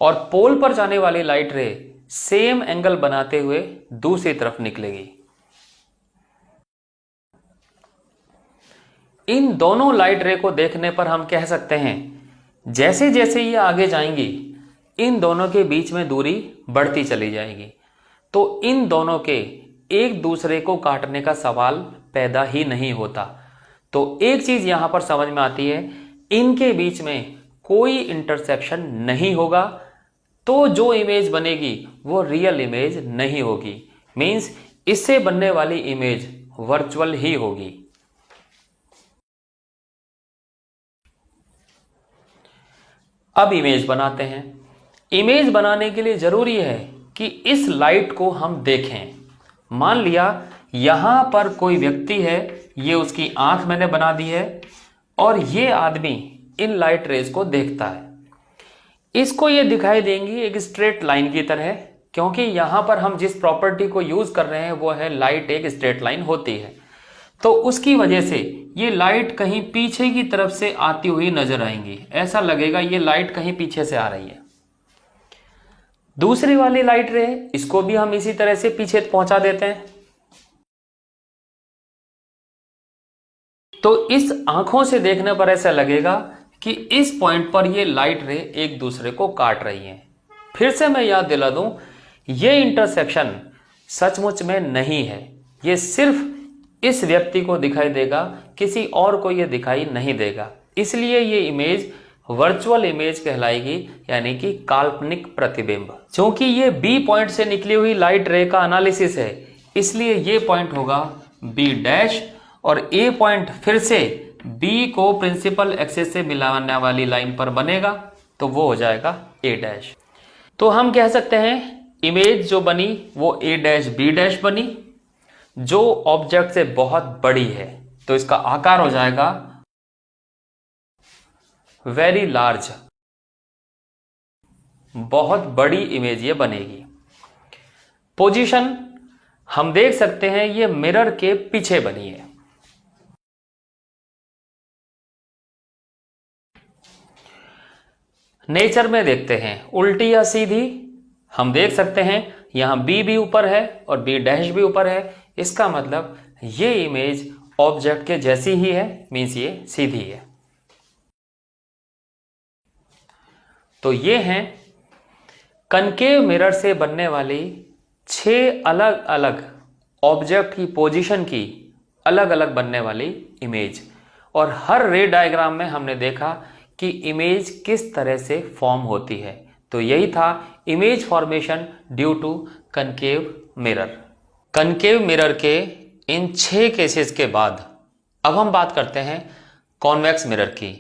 और पोल पर जाने वाली लाइट रे सेम एंगल बनाते हुए दूसरी तरफ निकलेगी। इन दोनों लाइट रे को देखने पर हम कह सकते हैं जैसे जैसे ये आगे जाएंगी इन दोनों के बीच में दूरी बढ़ती चली जाएगी। तो इन दोनों के एक दूसरे को काटने का सवाल पैदा ही नहीं होता। तो एक चीज यहां पर समझ में आती है, इनके बीच में कोई इंटरसेक्शन नहीं होगा तो जो इमेज बनेगी वो रियल इमेज नहीं होगी। मींस इससे बनने वाली इमेज वर्चुअल ही होगी। अब इमेज बनाते हैं। इमेज बनाने के लिए जरूरी है कि इस लाइट को हम देखें। मान लिया यहां पर कोई व्यक्ति है, ये उसकी आंख मैंने बना दी है और ये आदमी इन लाइट रेज को देखता है। इसको ये दिखाई देंगी एक स्ट्रेट लाइन की तरह, क्योंकि यहां पर हम जिस प्रॉपर्टी को यूज कर रहे हैं वो है लाइट एक स्ट्रेट लाइन होती है। तो उसकी वजह से ये लाइट कहीं पीछे की तरफ से आती हुई नजर आएंगी। ऐसा लगेगा ये लाइट कहीं पीछे से आ रही है। दूसरी वाली लाइट रे इसको भी हम इसी तरह से पीछे पहुंचा देते हैं। तो इस आंखों से देखने पर ऐसा लगेगा कि इस पॉइंट पर ये लाइट रे एक दूसरे को काट रही हैं। फिर से मैं याद दिला दूं, ये इंटरसेक्शन सचमुच में नहीं है। ये सिर्फ इस व्यक्ति को दिखाई देगा, किसी और को ये दिखाई नहीं देगा। इसलिए ये इमेज वर्चुअल इमेज कहलाएगी, यानी कि काल्पनिक प्रतिबिंब। क्योंकि ये बी पॉइंट से निकली हुई लाइट रे का एनालिसिस है, इसलिए ये पॉइंट होगा बी डैश, और ए पॉइंट फिर से बी को प्रिंसिपल एक्सिस से मिलाने वाली लाइन पर बनेगा, तो वो हो जाएगा ए डैश। तो हम कह सकते हैं इमेज जो बनी वो ए डैश बी डैश बनी, जो ऑब्जेक्ट से बहुत बड़ी है, तो इसका आकार हो जाएगा वेरी लार्ज, बहुत बड़ी इमेज ये बनेगी। पोजीशन हम देख सकते हैं ये मिरर के पीछे बनी है। नेचर में देखते हैं उल्टी या सीधी, हम देख सकते हैं यहां बी भी ऊपर है और बी डैश भी ऊपर है, इसका मतलब ये इमेज ऑब्जेक्ट के जैसी ही है, मीन्स ये सीधी है। तो ये हैं कनकेव मिरर से बनने वाली 6 अलग अलग ऑब्जेक्ट की पोजीशन की अलग अलग बनने वाली इमेज, और हर रे डायग्राम में हमने देखा कि इमेज किस तरह से फॉर्म होती है। तो यही था image formation due to concave mirror. Concave mirror के इन 6 केसेस के बाद अब हम बात करते हैं कॉन्वेक्स मिरर की,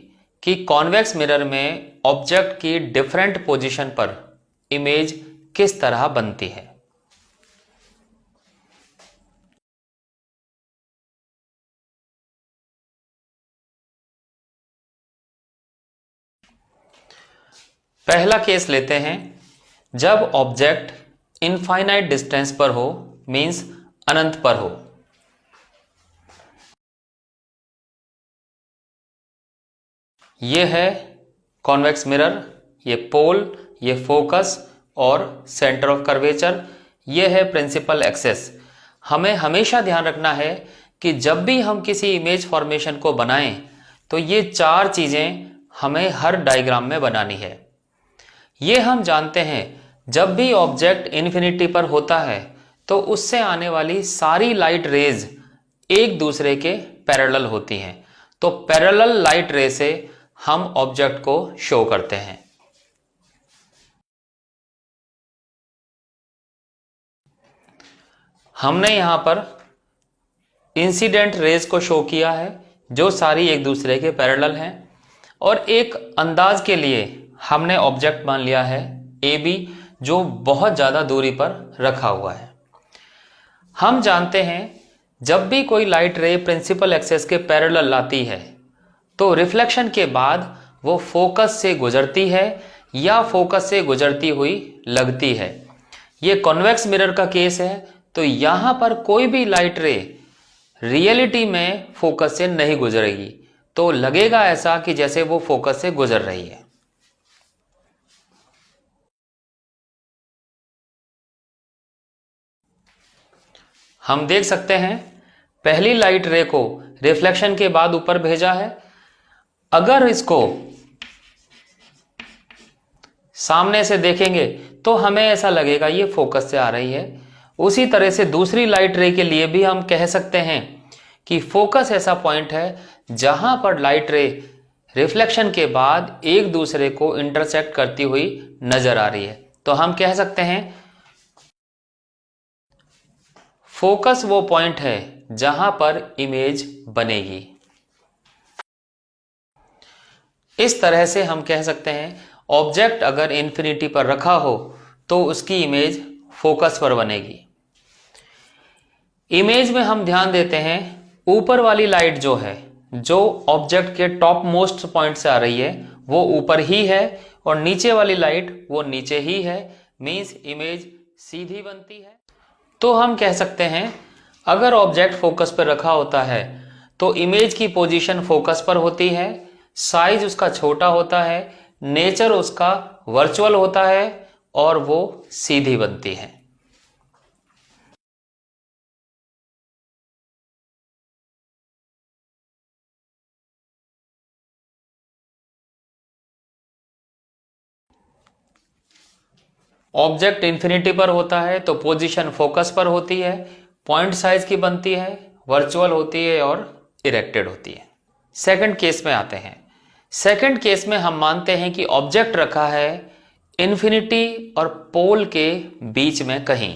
कि कॉन्वेक्स मिरर में ऑब्जेक्ट की डिफरेंट पोजीशन पर इमेज किस तरह बनती है। पहला केस लेते हैं, जब ऑब्जेक्ट इनफाइनाइट डिस्टेंस पर हो, मींस अनंत पर हो। यह है कॉन्वेक्स मिरर, ये पोल, ये फोकस और सेंटर ऑफ कर्वेचर, ये है प्रिंसिपल एक्सिस। हमें हमेशा ध्यान रखना है कि जब भी हम किसी इमेज फॉर्मेशन को बनाएं तो ये 4 चीजें हमें हर डायग्राम में बनानी है। ये हम जानते हैं जब भी ऑब्जेक्ट इन्फिनिटी पर होता है तो उससे आने वाली सारी लाइट रेज एक दूसरे के पैरेलल होती हैं, तो पैरेलल लाइट रे से हम ऑब्जेक्ट को शो करते हैं। हमने यहां पर इंसिडेंट रेज को शो किया है जो सारी एक दूसरे के पैरेलल हैं, और एक अंदाज के लिए हमने ऑब्जेक्ट मान लिया है ए बी जो बहुत ज्यादा दूरी पर रखा हुआ है। हम जानते हैं जब भी कोई लाइट रे प्रिंसिपल एक्सिस के पैरेलल आती है तो रिफ्लेक्शन के बाद वो फोकस से गुजरती है या फोकस से गुजरती हुई लगती है। ये कॉन्वेक्स मिरर का केस है, तो यहां पर कोई भी लाइट रे रियलिटी में फोकस से नहीं गुजरेगी, तो लगेगा ऐसा कि जैसे वो फोकस से गुजर रही है। हम देख सकते हैं पहली लाइट रे को रिफ्लेक्शन के बाद ऊपर भेजा है, अगर इसको सामने से देखेंगे तो हमें ऐसा लगेगा ये फोकस से आ रही है। उसी तरह से दूसरी लाइट रे के लिए भी हम कह सकते हैं कि फोकस ऐसा पॉइंट है जहां पर लाइट रे रिफ्लेक्शन के बाद एक दूसरे को इंटरसेक्ट करती हुई नजर आ रही है, तो हम कह सकते हैं फोकस वो पॉइंट है जहां पर इमेज बनेगी। इस तरह से हम कह सकते हैं ऑब्जेक्ट अगर इन्फिनिटी पर रखा हो तो उसकी इमेज फोकस पर बनेगी। इमेज में हम ध्यान देते हैं ऊपर वाली लाइट जो है, जो ऑब्जेक्ट के टॉप मोस्ट पॉइंट से आ रही है वो ऊपर ही है, और नीचे वाली लाइट वो नीचे ही है, मींस इमेज सीधी बनती है। तो हम कह सकते हैं अगर ऑब्जेक्ट फोकस पर रखा होता है तो इमेज की पोजीशन फोकस पर होती है, साइज उसका छोटा होता है, नेचर उसका वर्चुअल होता है और वो सीधी बनती है। ऑब्जेक्ट इन्फिनिटी पर होता है तो पोजीशन फोकस पर होती है, पॉइंट साइज की बनती है, वर्चुअल होती है और इरेक्टेड होती है। सेकंड केस में आते हैं। सेकंड केस में हम मानते हैं कि ऑब्जेक्ट रखा है इन्फिनिटी और पोल के बीच में कहीं।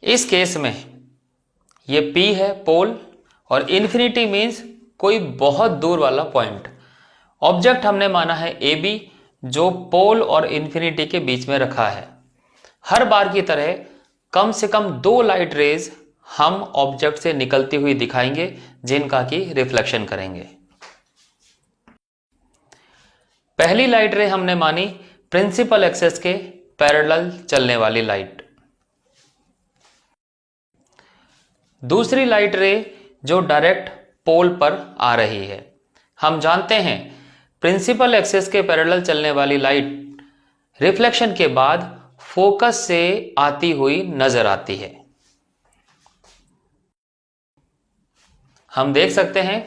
इस केस में ये P है पोल, और इन्फिनिटी मीन्स कोई बहुत दूर वाला पॉइंट। ऑब्जेक्ट हमने माना है AB, जो पोल और इन्फिनिटी के बीच में रखा है। हर बार की तरह कम से कम 2 लाइट रेज हम ऑब्जेक्ट से निकलती हुई दिखाएंगे, जिनका की रिफ्लेक्शन करेंगे। पहली लाइट रे हमने मानी प्रिंसिपल एक्सिस के पैरेलल चलने वाली लाइट। दूसरी लाइट रे जो डायरेक्ट पोल पर आ रही है। हम जानते हैं प्रिंसिपल एक्सिस के पैरेलल चलने वाली लाइट रिफ्लेक्शन के बाद फोकस से आती हुई नजर आती है। हम देख सकते हैं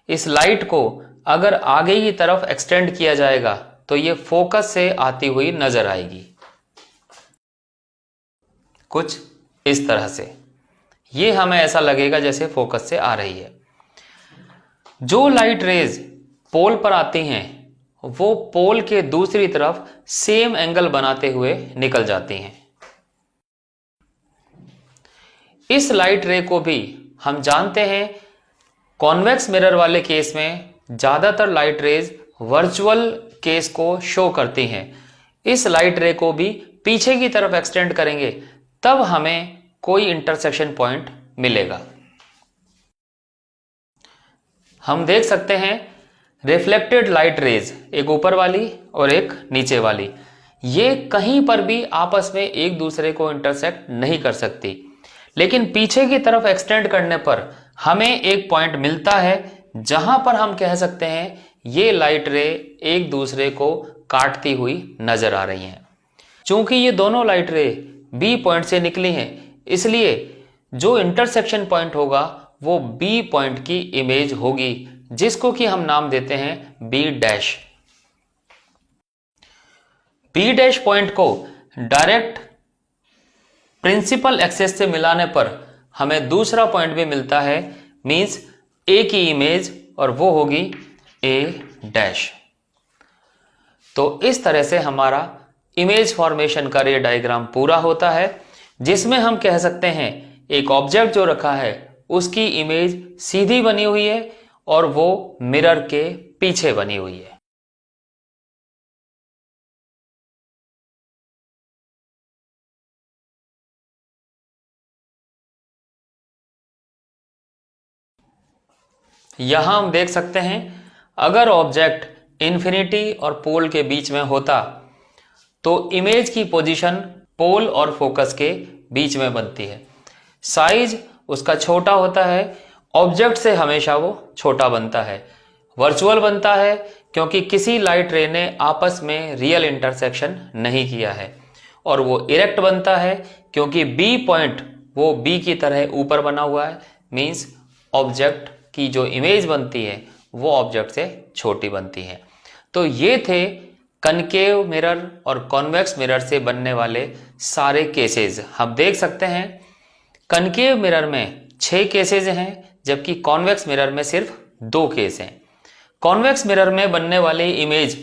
इस लाइट को अगर आगे की तरफ एक्सटेंड किया जाएगा तो ये फोकस से आती हुई नजर आएगी, कुछ इस तरह से। ये हमें ऐसा लगेगा जैसे फोकस से आ रही है। जो लाइट रेज पोल पर आती हैं वो पोल के दूसरी तरफ सेम एंगल बनाते हुए निकल जाती हैं। इस लाइट रे को भी हम जानते हैं कॉन्वेक्स मिरर वाले केस में ज्यादातर लाइट रेज वर्चुअल केस को शो करती हैं। इस लाइट रे को भी पीछे की तरफ एक्सटेंड करेंगे तब हमें कोई इंटरसेक्शन पॉइंट मिलेगा। हम देख सकते हैं रिफ्लेक्टेड लाइट रेज, एक ऊपर वाली और एक नीचे वाली, ये कहीं पर भी आपस में एक दूसरे को इंटरसेक्ट नहीं कर सकती, लेकिन पीछे की तरफ एक्सटेंड करने पर हमें एक पॉइंट मिलता है जहां पर हम कह सकते हैं ये लाइट रे एक दूसरे को काटती हुई नजर आ रही हैं। चूंकि ये दोनों लाइट रे बी पॉइंट से निकली हैं, इसलिए जो इंटरसेक्शन पॉइंट होगा वो बी पॉइंट की इमेज होगी, जिसको कि हम नाम देते हैं B dash. B dash point को डायरेक्ट प्रिंसिपल एक्सिस से मिलाने पर हमें दूसरा पॉइंट भी मिलता है, मींस ए की इमेज, और वो होगी ए डैश। तो इस तरह से हमारा इमेज फॉर्मेशन का ये डायग्राम पूरा होता है, जिसमें हम कह सकते हैं एक ऑब्जेक्ट जो रखा है उसकी इमेज सीधी बनी हुई है और वो मिरर के पीछे बनी हुई है। यहां हम देख सकते हैं अगर ऑब्जेक्ट इन्फिनिटी और पोल के बीच में होता तो इमेज की पोजीशन पोल और फोकस के बीच में बनती है। साइज उसका छोटा होता है, ऑब्जेक्ट से हमेशा वो छोटा बनता है। वर्चुअल बनता है क्योंकि किसी लाइट रे ने आपस में रियल इंटरसेक्शन नहीं किया है, और वो इरेक्ट बनता है क्योंकि बी पॉइंट वो बी की तरह ऊपर बना हुआ है, मींस ऑब्जेक्ट की जो इमेज बनती है वो ऑब्जेक्ट से छोटी बनती है। तो ये थे कनकेव मिरर और कॉन्वेक्स मिरर से बनने वाले सारे केसेस। हम देख सकते हैं कनकेव मिरर में 6 केसेस हैं, जबकि कॉन्वेक्स मिरर में सिर्फ 2 केस हैं। कॉन्वेक्स मिरर में बनने वाली इमेज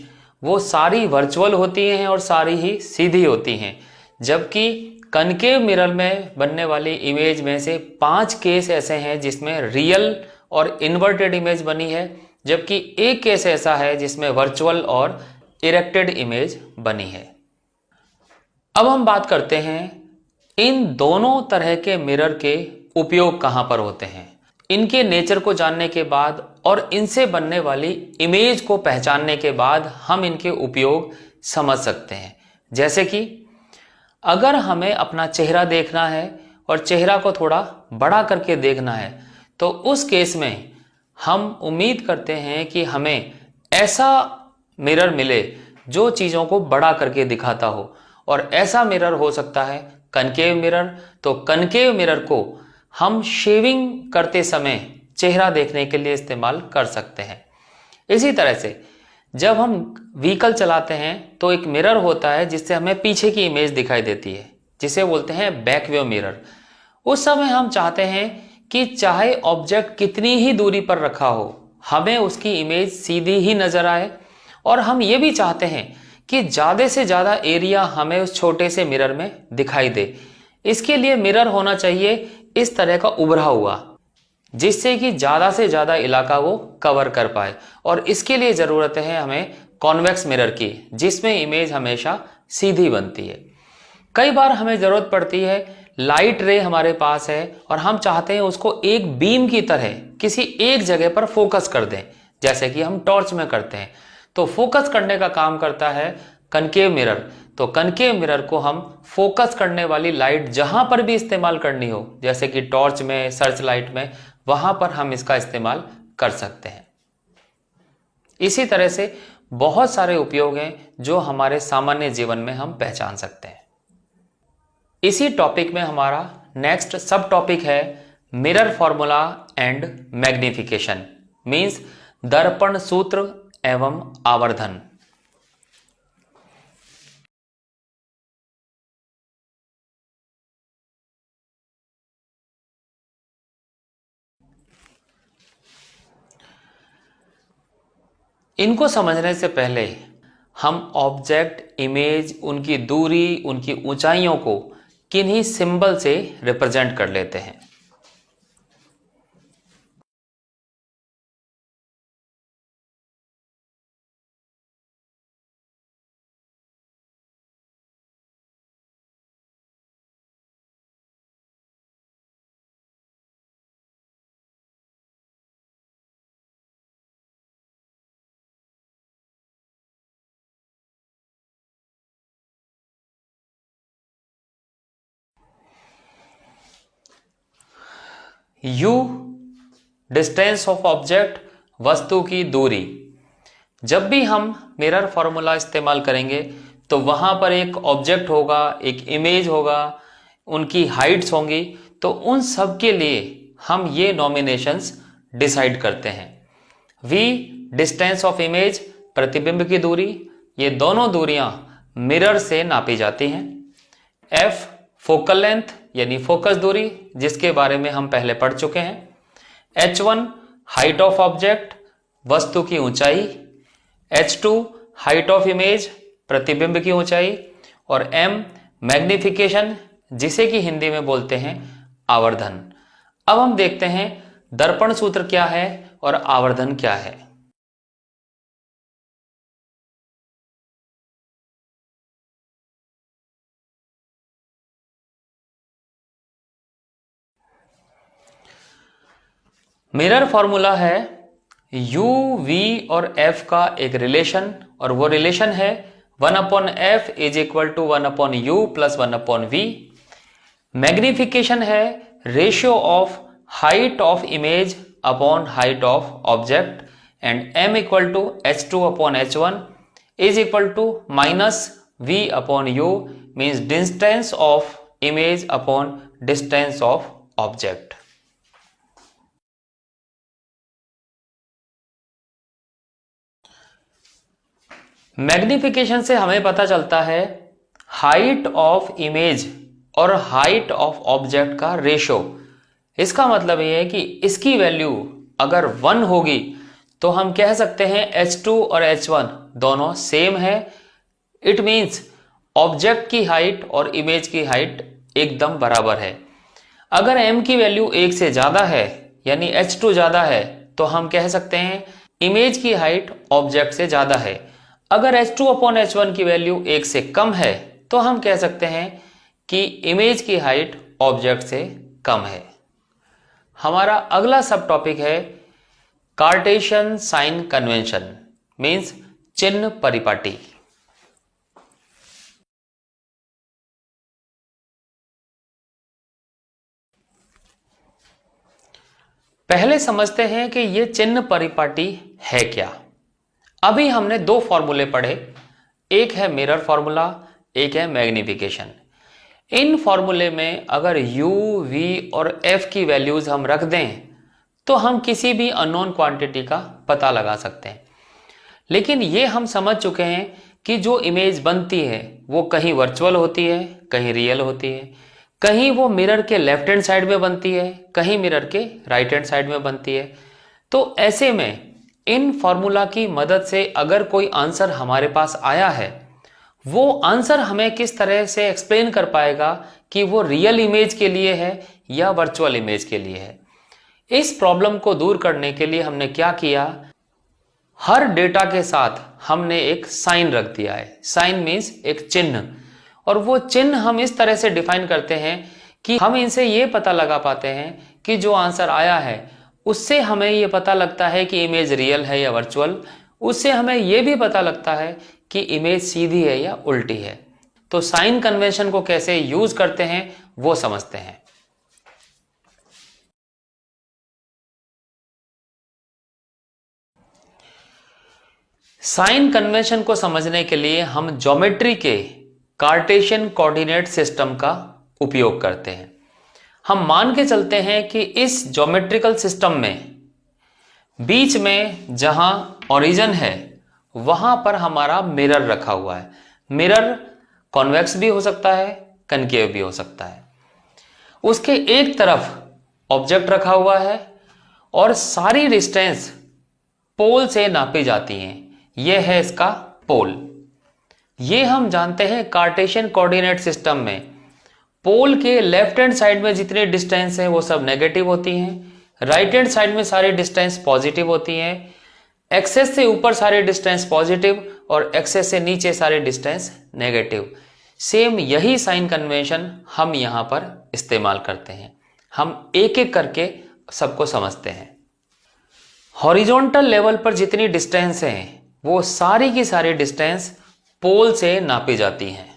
वो सारी वर्चुअल होती हैं और सारी ही सीधी होती हैं, जबकि कनकेव मिरर में बनने वाली इमेज में से 5 केस ऐसे हैं जिसमें रियल और इन्वर्टेड इमेज बनी है, जबकि एक केस ऐसा है जिसमें वर्चुअल और इरेक्टेड इमेज बनी है। अब हम बात करते हैं इन दोनों तरह के मिरर के उपयोग कहां पर होते हैं। इनके नेचर को जानने के बाद और इनसे बनने वाली इमेज को पहचानने के बाद हम इनके उपयोग समझ सकते हैं। जैसे कि अगर हमें अपना चेहरा देखना है और चेहरा को थोड़ा बड़ा करके देखना है, तो उस केस में हम उम्मीद करते हैं कि हमें ऐसा मिरर मिले जो चीज़ों को बड़ा करके दिखाता हो, और ऐसा मिरर हो सकता है कनकेव मिरर। तो कनकेव मिरर को हम शेविंग करते समय चेहरा देखने के लिए इस्तेमाल कर सकते हैं। इसी तरह से जब हम व्हीकल चलाते हैं तो एक मिरर होता है जिससे हमें पीछे की इमेज दिखाई देती है, जिसे बोलते हैं बैक व्यू मिरर। उस समय हम चाहते हैं कि चाहे ऑब्जेक्ट कितनी ही दूरी पर रखा हो, हमें उसकी इमेज सीधी ही नजर आए, और हम ये भी चाहते हैं कि ज़्यादा से ज़्यादा एरिया हमें उस छोटे से मिरर में दिखाई दे। इसके लिए मिरर होना चाहिए इस तरह का उभरा हुआ, जिससे कि ज्यादा से ज्यादा इलाका वो कवर कर पाए। और इसके लिए जरूरत है हमें कॉन्वेक्स मिरर की, जिसमें इमेज हमेशा सीधी बनती है। कई बार हमें जरूरत पड़ती है, लाइट रे हमारे पास है और हम चाहते हैं उसको एक बीम की तरह किसी एक जगह पर फोकस कर दें, जैसे कि हम टॉर्च में करते हैं। तो फोकस करने का काम करता है कनकेव मिरर। तो कनकेव मिरर को हम फोकस करने वाली लाइट जहां पर भी इस्तेमाल करनी हो, जैसे कि टॉर्च में, सर्च लाइट में, वहां पर हम इसका इस्तेमाल कर सकते हैं। इसी तरह से बहुत सारे उपयोग हैं जो हमारे सामान्य जीवन में हम पहचान सकते हैं। इसी टॉपिक में हमारा नेक्स्ट सब टॉपिक है mirror formula and magnification, means दर्पण सूत्र एवं आवर्धन। इनको समझने से पहले हम ऑब्जेक्ट, इमेज, उनकी दूरी, उनकी ऊंचाइयों को किन्हीं सिंबल से रिप्रेजेंट कर लेते हैं। U डिस्टेंस ऑफ ऑब्जेक्ट, वस्तु की दूरी। जब भी हम मिरर फॉर्मूला इस्तेमाल करेंगे तो वहां पर एक ऑब्जेक्ट होगा, एक इमेज होगा, उनकी हाइट्स होंगी। तो उन सब के लिए हम ये नॉमिनेशंस डिसाइड करते हैं। V डिस्टेंस ऑफ इमेज, प्रतिबिंब की दूरी, ये दोनों दूरियां मिरर से नापी जाती हैं। F फोकल लेंथ यानी फोकस दूरी, जिसके बारे में हम पहले पढ़ चुके हैं। H1 हाइट ऑफ ऑब्जेक्ट, वस्तु की ऊंचाई। H2 हाइट ऑफ इमेज, प्रतिबिंब की ऊंचाई। और M मैग्निफिकेशन, जिसे कि हिंदी में बोलते हैं आवर्धन। अब हम देखते हैं दर्पण सूत्र क्या है और आवर्धन क्या है। मिरर फॉर्मूला है U, V और F का एक रिलेशन, और वो रिलेशन है 1/f is equal to 1/u plus 1/v। Magnification है ratio of height of image upon height of object, and m equal to h2/h1 is equal to minus v/u, means distance of image upon distance of object. Magnification से हमें पता चलता है height of image और height of object का ratio. इसका मतलब यह है कि इसकी वैल्यू अगर 1 होगी तो हम कह सकते हैं H2 और H1 दोनों सेम है। इट मींस ऑब्जेक्ट की हाइट और इमेज की हाइट एकदम बराबर है। अगर m की वैल्यू 1 से ज्यादा है यानी H2 ज्यादा है तो हम कह सकते हैं इमेज की हाइट ऑब्जेक्ट से ज्यादा है। अगर H2/H1 की वैल्यू 1 से कम है तो हम कह सकते हैं कि इमेज की हाइट ऑब्जेक्ट से कम है। हमारा अगला सब टॉपिक है कार्टेशियन साइन कन्वेंशन, मींस चिन्ह परिपाटी। पहले समझते हैं कि यह चिन्ह परिपाटी है क्या। अभी हमने दो फॉर्मूले पढ़े, एक है मिरर फॉर्मूला, एक है मैग्निफिकेशन। इन फॉर्मूले में अगर u, v और f की वैल्यूज हम रख दें तो हम किसी भी अननोन क्वांटिटी का पता लगा सकते हैं। लेकिन ये हम समझ चुके हैं कि जो इमेज बनती है वो कहीं वर्चुअल होती है, कहीं रियल होती है, कहीं वो मिरर के लेफ्ट हैंड साइड में बनती है, कहीं मिरर के राइट हैंड साइड में बनती है। तो ऐसे में इन फॉर्मूला की मदद से अगर कोई आंसर हमारे पास आया है, वो आंसर हमें किस तरह से एक्सप्लेन कर पाएगा कि वो रियल इमेज के लिए है या वर्चुअल इमेज के लिए है। इस प्रॉब्लम को दूर करने के लिए हमने क्या किया, हर डेटा के साथ हमने एक साइन रख दिया है। साइन मीन्स एक चिन्ह, और वो चिन्ह हम इस तरह से डिफाइन करते हैं कि हम इनसे ये पता लगा पाते हैं कि जो आंसर आया है उससे हमें ये पता लगता है कि इमेज रियल है या वर्चुअल, उससे हमें ये भी पता लगता है कि इमेज सीधी है या उल्टी है। तो साइन कन्वेंशन को कैसे यूज करते हैं वो समझते हैं। साइन कन्वेंशन को समझने के लिए हम ज्योमेट्री के कार्टेशियन कोऑर्डिनेट सिस्टम का उपयोग करते हैं। हम मान के चलते हैं कि इस ज्योमेट्रिकल सिस्टम में बीच में जहां ओरिजिन है वहां पर हमारा मिरर रखा हुआ है। मिरर कॉन्वेक्स भी हो सकता है, कनकेव भी हो सकता है। उसके एक तरफ ऑब्जेक्ट रखा हुआ है और सारी डिस्टेंस पोल से नापी जाती हैं। यह है इसका पोल। ये हम जानते हैं कार्टेशियन कोऑर्डिनेट सिस्टम में पोल के लेफ्ट हैंड साइड में जितनी डिस्टेंस है वो सब नेगेटिव होती हैं, राइट हैंड साइड में सारी डिस्टेंस पॉजिटिव होती हैं। एक्सेस से ऊपर सारी डिस्टेंस पॉजिटिव और एक्सेस से नीचे सारी डिस्टेंस नेगेटिव। सेम यही साइन कन्वेंशन हम यहां पर इस्तेमाल करते हैं। हम एक एक करके सबको समझते हैं। हॉरिजॉन्टल लेवल पर जितनी डिस्टेंस है वो सारी की सारी डिस्टेंस पोल से नापी जाती हैं।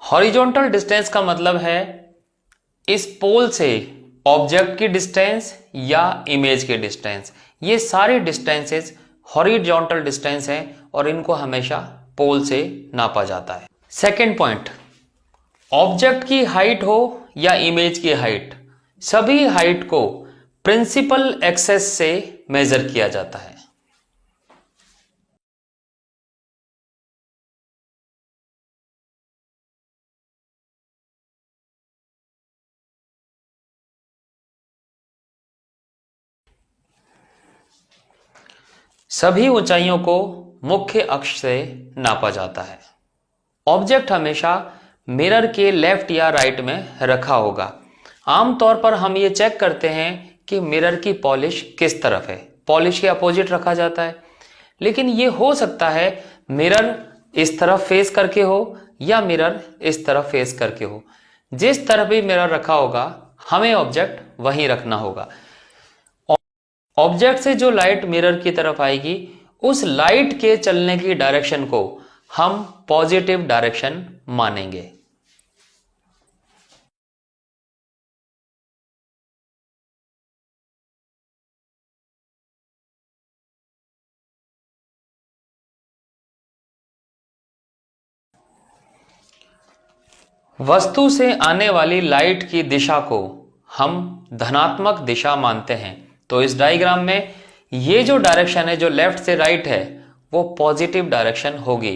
हॉरिजॉन्टल डिस्टेंस का मतलब है इस पोल से ऑब्जेक्ट की डिस्टेंस या इमेज की डिस्टेंस। ये सारी डिस्टेंसेस हॉरिजॉन्टल डिस्टेंस हैं और इनको हमेशा पोल से नापा जाता है। सेकेंड पॉइंट, ऑब्जेक्ट की हाइट हो या इमेज की हाइट, सभी हाइट को प्रिंसिपल एक्सेस से मेजर किया जाता है। सभी ऊंचाइयों को मुख्य अक्ष से नापा जाता है। ऑब्जेक्ट हमेशा मिरर के लेफ्ट या राइट में रखा होगा। आमतौर पर हम ये चेक करते हैं कि मिरर की पॉलिश किस तरफ है। पॉलिश के अपोजिट रखा जाता है, लेकिन ये हो सकता है मिरर इस तरफ फेस करके हो या मिरर इस तरफ फेस करके हो। जिस तरफ भी मिरर रखा होगा हमें ऑब्जेक्ट वहीं रखना होगा। ऑब्जेक्ट से जो लाइट मिरर की तरफ आएगी उस लाइट के चलने की डायरेक्शन को हम पॉजिटिव डायरेक्शन मानेंगे। वस्तु से आने वाली लाइट की दिशा को हम धनात्मक दिशा मानते हैं। तो इस डायग्राम में ये जो डायरेक्शन है जो लेफ्ट से राइट है वो पॉजिटिव डायरेक्शन होगी।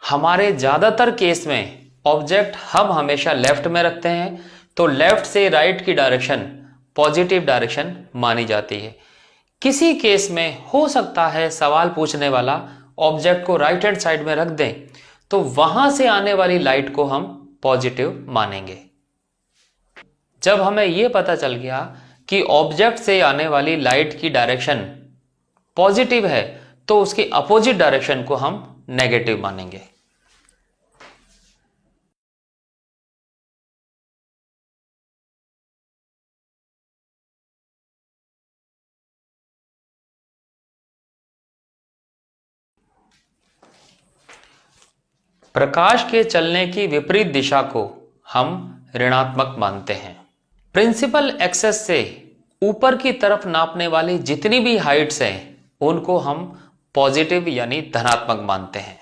हमारे ज्यादातर केस में ऑब्जेक्ट हम हमेशा लेफ्ट में रखते हैं, तो लेफ्ट से राइट की डायरेक्शन पॉजिटिव डायरेक्शन मानी जाती है। किसी केस में हो सकता है सवाल पूछने वाला ऑब्जेक्ट को राइट हैंड साइड में रख दें, तो वहां से आने वाली लाइट को हम पॉजिटिव मानेंगे। जब हमें यह पता चल गया कि ऑब्जेक्ट से आने वाली लाइट की डायरेक्शन पॉजिटिव है तो उसकी अपोजिट डायरेक्शन को हम नेगेटिव मानेंगे। प्रकाश के चलने की विपरीत दिशा को हम ऋणात्मक मानते हैं। प्रिंसिपल एक्सेस से ऊपर की तरफ नापने वाली जितनी भी हाइट्स हैं उनको हम पॉजिटिव यानी धनात्मक मानते हैं।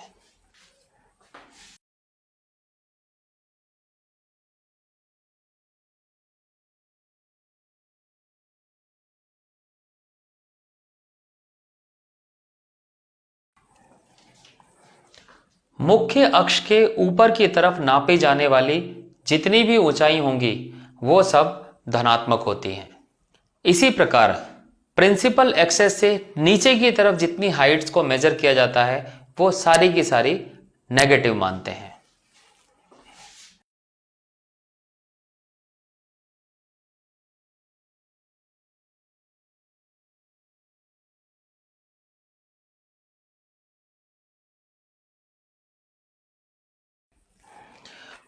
मुख्य अक्ष के ऊपर की तरफ नापी जाने वाली जितनी भी ऊंचाई होंगी वो सब धनात्मक होती हैं। इसी प्रकार प्रिंसिपल एक्सेस से नीचे की तरफ जितनी हाइट्स को मेजर किया जाता है वो सारी की सारी नेगेटिव मानते हैं।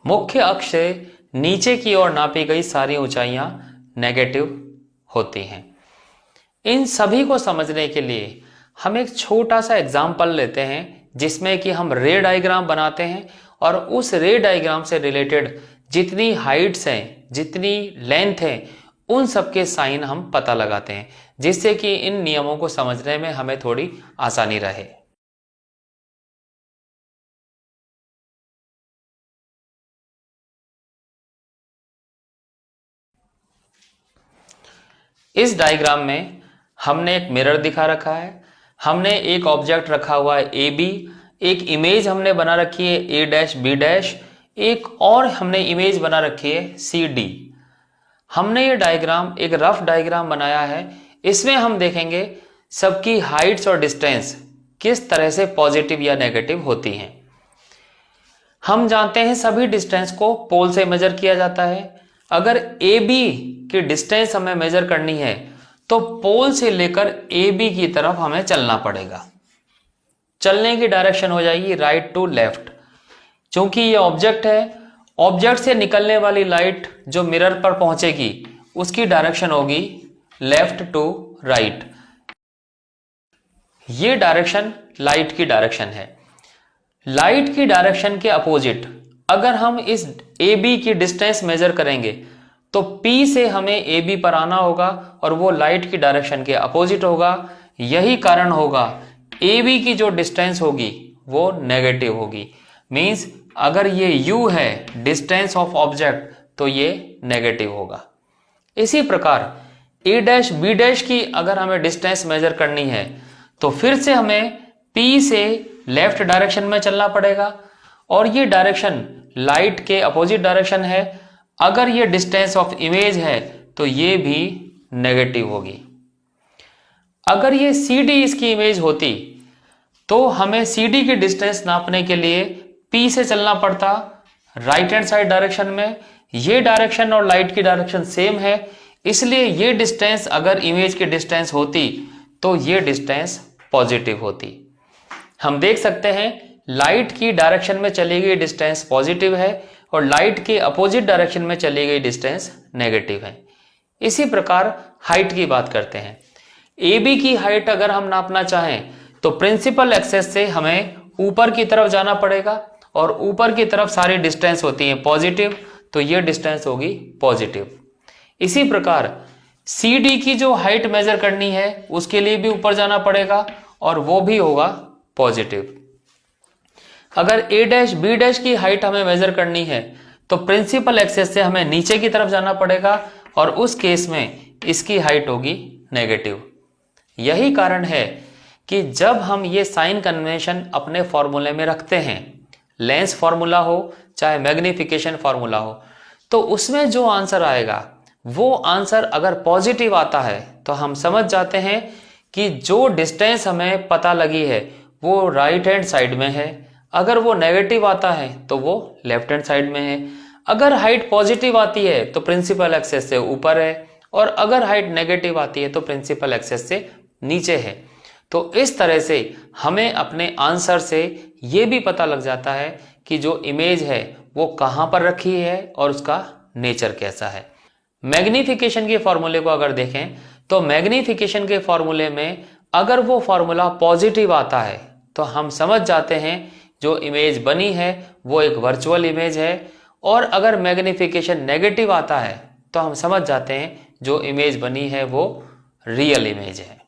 मुख्य अक्ष से नीचे की ओर नापी गई सारी ऊंचाइयां नेगेटिव होती हैं। इन सभी को समझने के लिए हम एक छोटा सा एग्जाम्पल लेते हैं जिसमें कि हम रे डायग्राम बनाते हैं और उस रे डायग्राम से रिलेटेड जितनी हाइट्स हैं, जितनी लेंथ है, उन सब के साइन हम पता लगाते हैं, जिससे कि इन नियमों को समझने में हमें थोड़ी आसानी रहे। इस डायग्राम में हमने एक मिरर दिखा रखा है, हमने एक ऑब्जेक्ट रखा हुआ है ए बी, एक इमेज हमने बना रखी है ए डैश बी डैश, एक और हमने इमेज बना रखी है सी डी। हमने ये डायग्राम एक रफ डायग्राम बनाया है। इसमें हम देखेंगे सबकी हाइट्स और डिस्टेंस किस तरह से पॉजिटिव या नेगेटिव होती हैं। हम जानते हैं सभी डिस्टेंस को पोल से मेजर किया जाता है। अगर ए बी की डिस्टेंस हमें मेजर करनी है तो पोल से लेकर ए बी की तरफ हमें चलना पड़ेगा। चलने की डायरेक्शन हो जाएगी राइट टू लेफ्ट। क्योंकि ये ऑब्जेक्ट है, ऑब्जेक्ट से निकलने वाली लाइट जो मिरर पर पहुंचेगी उसकी डायरेक्शन होगी लेफ्ट टू राइट। ये डायरेक्शन लाइट की डायरेक्शन है। लाइट की डायरेक्शन के अपोजिट अगर हम इस ए बी की डिस्टेंस मेजर करेंगे तो P से हमें ए बी पर आना होगा और वो लाइट की डायरेक्शन के अपोजिट होगा। यही कारण होगा ए बी की जो डिस्टेंस होगी वो नेगेटिव होगी। मींस अगर ये U है डिस्टेंस ऑफ ऑब्जेक्ट तो ये नेगेटिव होगा। इसी प्रकार ए डैश बी डैश की अगर हमें डिस्टेंस मेजर करनी है तो फिर से हमें P से लेफ्ट डायरेक्शन में चलना पड़ेगा और ये डायरेक्शन लाइट के अपोजिट डायरेक्शन है। अगर ये डिस्टेंस ऑफ इमेज है तो ये भी नेगेटिव होगी। अगर ये सी डी इसकी इमेज होती तो हमें सी डी की डिस्टेंस नापने के लिए P से चलना पड़ता राइट हैंड साइड डायरेक्शन में। ये डायरेक्शन और लाइट की डायरेक्शन सेम है, इसलिए ये डिस्टेंस अगर इमेज की डिस्टेंस होती तो ये डिस्टेंस पॉजिटिव होती। हम देख सकते हैं लाइट की डायरेक्शन में चली गई डिस्टेंस पॉजिटिव है और लाइट के अपोजिट डायरेक्शन में चली गई डिस्टेंस नेगेटिव है। इसी प्रकार हाइट की बात करते हैं। ए बी की हाइट अगर हम नापना चाहें तो प्रिंसिपल एक्सेस से हमें ऊपर की तरफ जाना पड़ेगा और ऊपर की तरफ सारी डिस्टेंस होती है पॉजिटिव, तो ये डिस्टेंस होगी पॉजिटिव। इसी प्रकार सी डी की जो हाइट मेजर करनी है उसके लिए भी ऊपर जाना पड़ेगा और वो भी होगा पॉजिटिव। अगर ए डैश बी डैश की हाइट हमें मेजर करनी है तो प्रिंसिपल एक्सेस से हमें नीचे की तरफ जाना पड़ेगा और उस केस में इसकी हाइट होगी नेगेटिव। यही कारण है कि जब हम ये साइन कन्वेंशन अपने फॉर्मूले में रखते हैं, लेंस फॉर्मूला हो चाहे मैग्निफिकेशन फॉर्मूला हो, तो उसमें जो आंसर आएगा वो आंसर अगर पॉजिटिव आता है तो हम समझ जाते हैं कि जो डिस्टेंस हमें पता लगी है वो राइट हैंड साइड में है। अगर वो नेगेटिव आता है तो वो लेफ्ट हैंड साइड में है। अगर हाइट पॉजिटिव आती है तो प्रिंसिपल एक्सेस से ऊपर है और अगर हाइट नेगेटिव आती है तो प्रिंसिपल एक्सेस से नीचे है। तो इस तरह से हमें अपने आंसर से ये भी पता लग जाता है कि जो इमेज है वो कहाँ पर रखी है और उसका नेचर कैसा है। मैग्निफिकेशन के फॉर्मूले को अगर देखें तो मैग्निफिकेशन के फॉर्मूले में अगर वो फॉर्मूला पॉजिटिव आता है तो हम समझ जाते हैं जो इमेज बनी है वो एक वर्चुअल इमेज है, और अगर मैग्निफिकेशन नेगेटिव आता है तो हम समझ जाते हैं जो इमेज बनी है वो रियल इमेज है।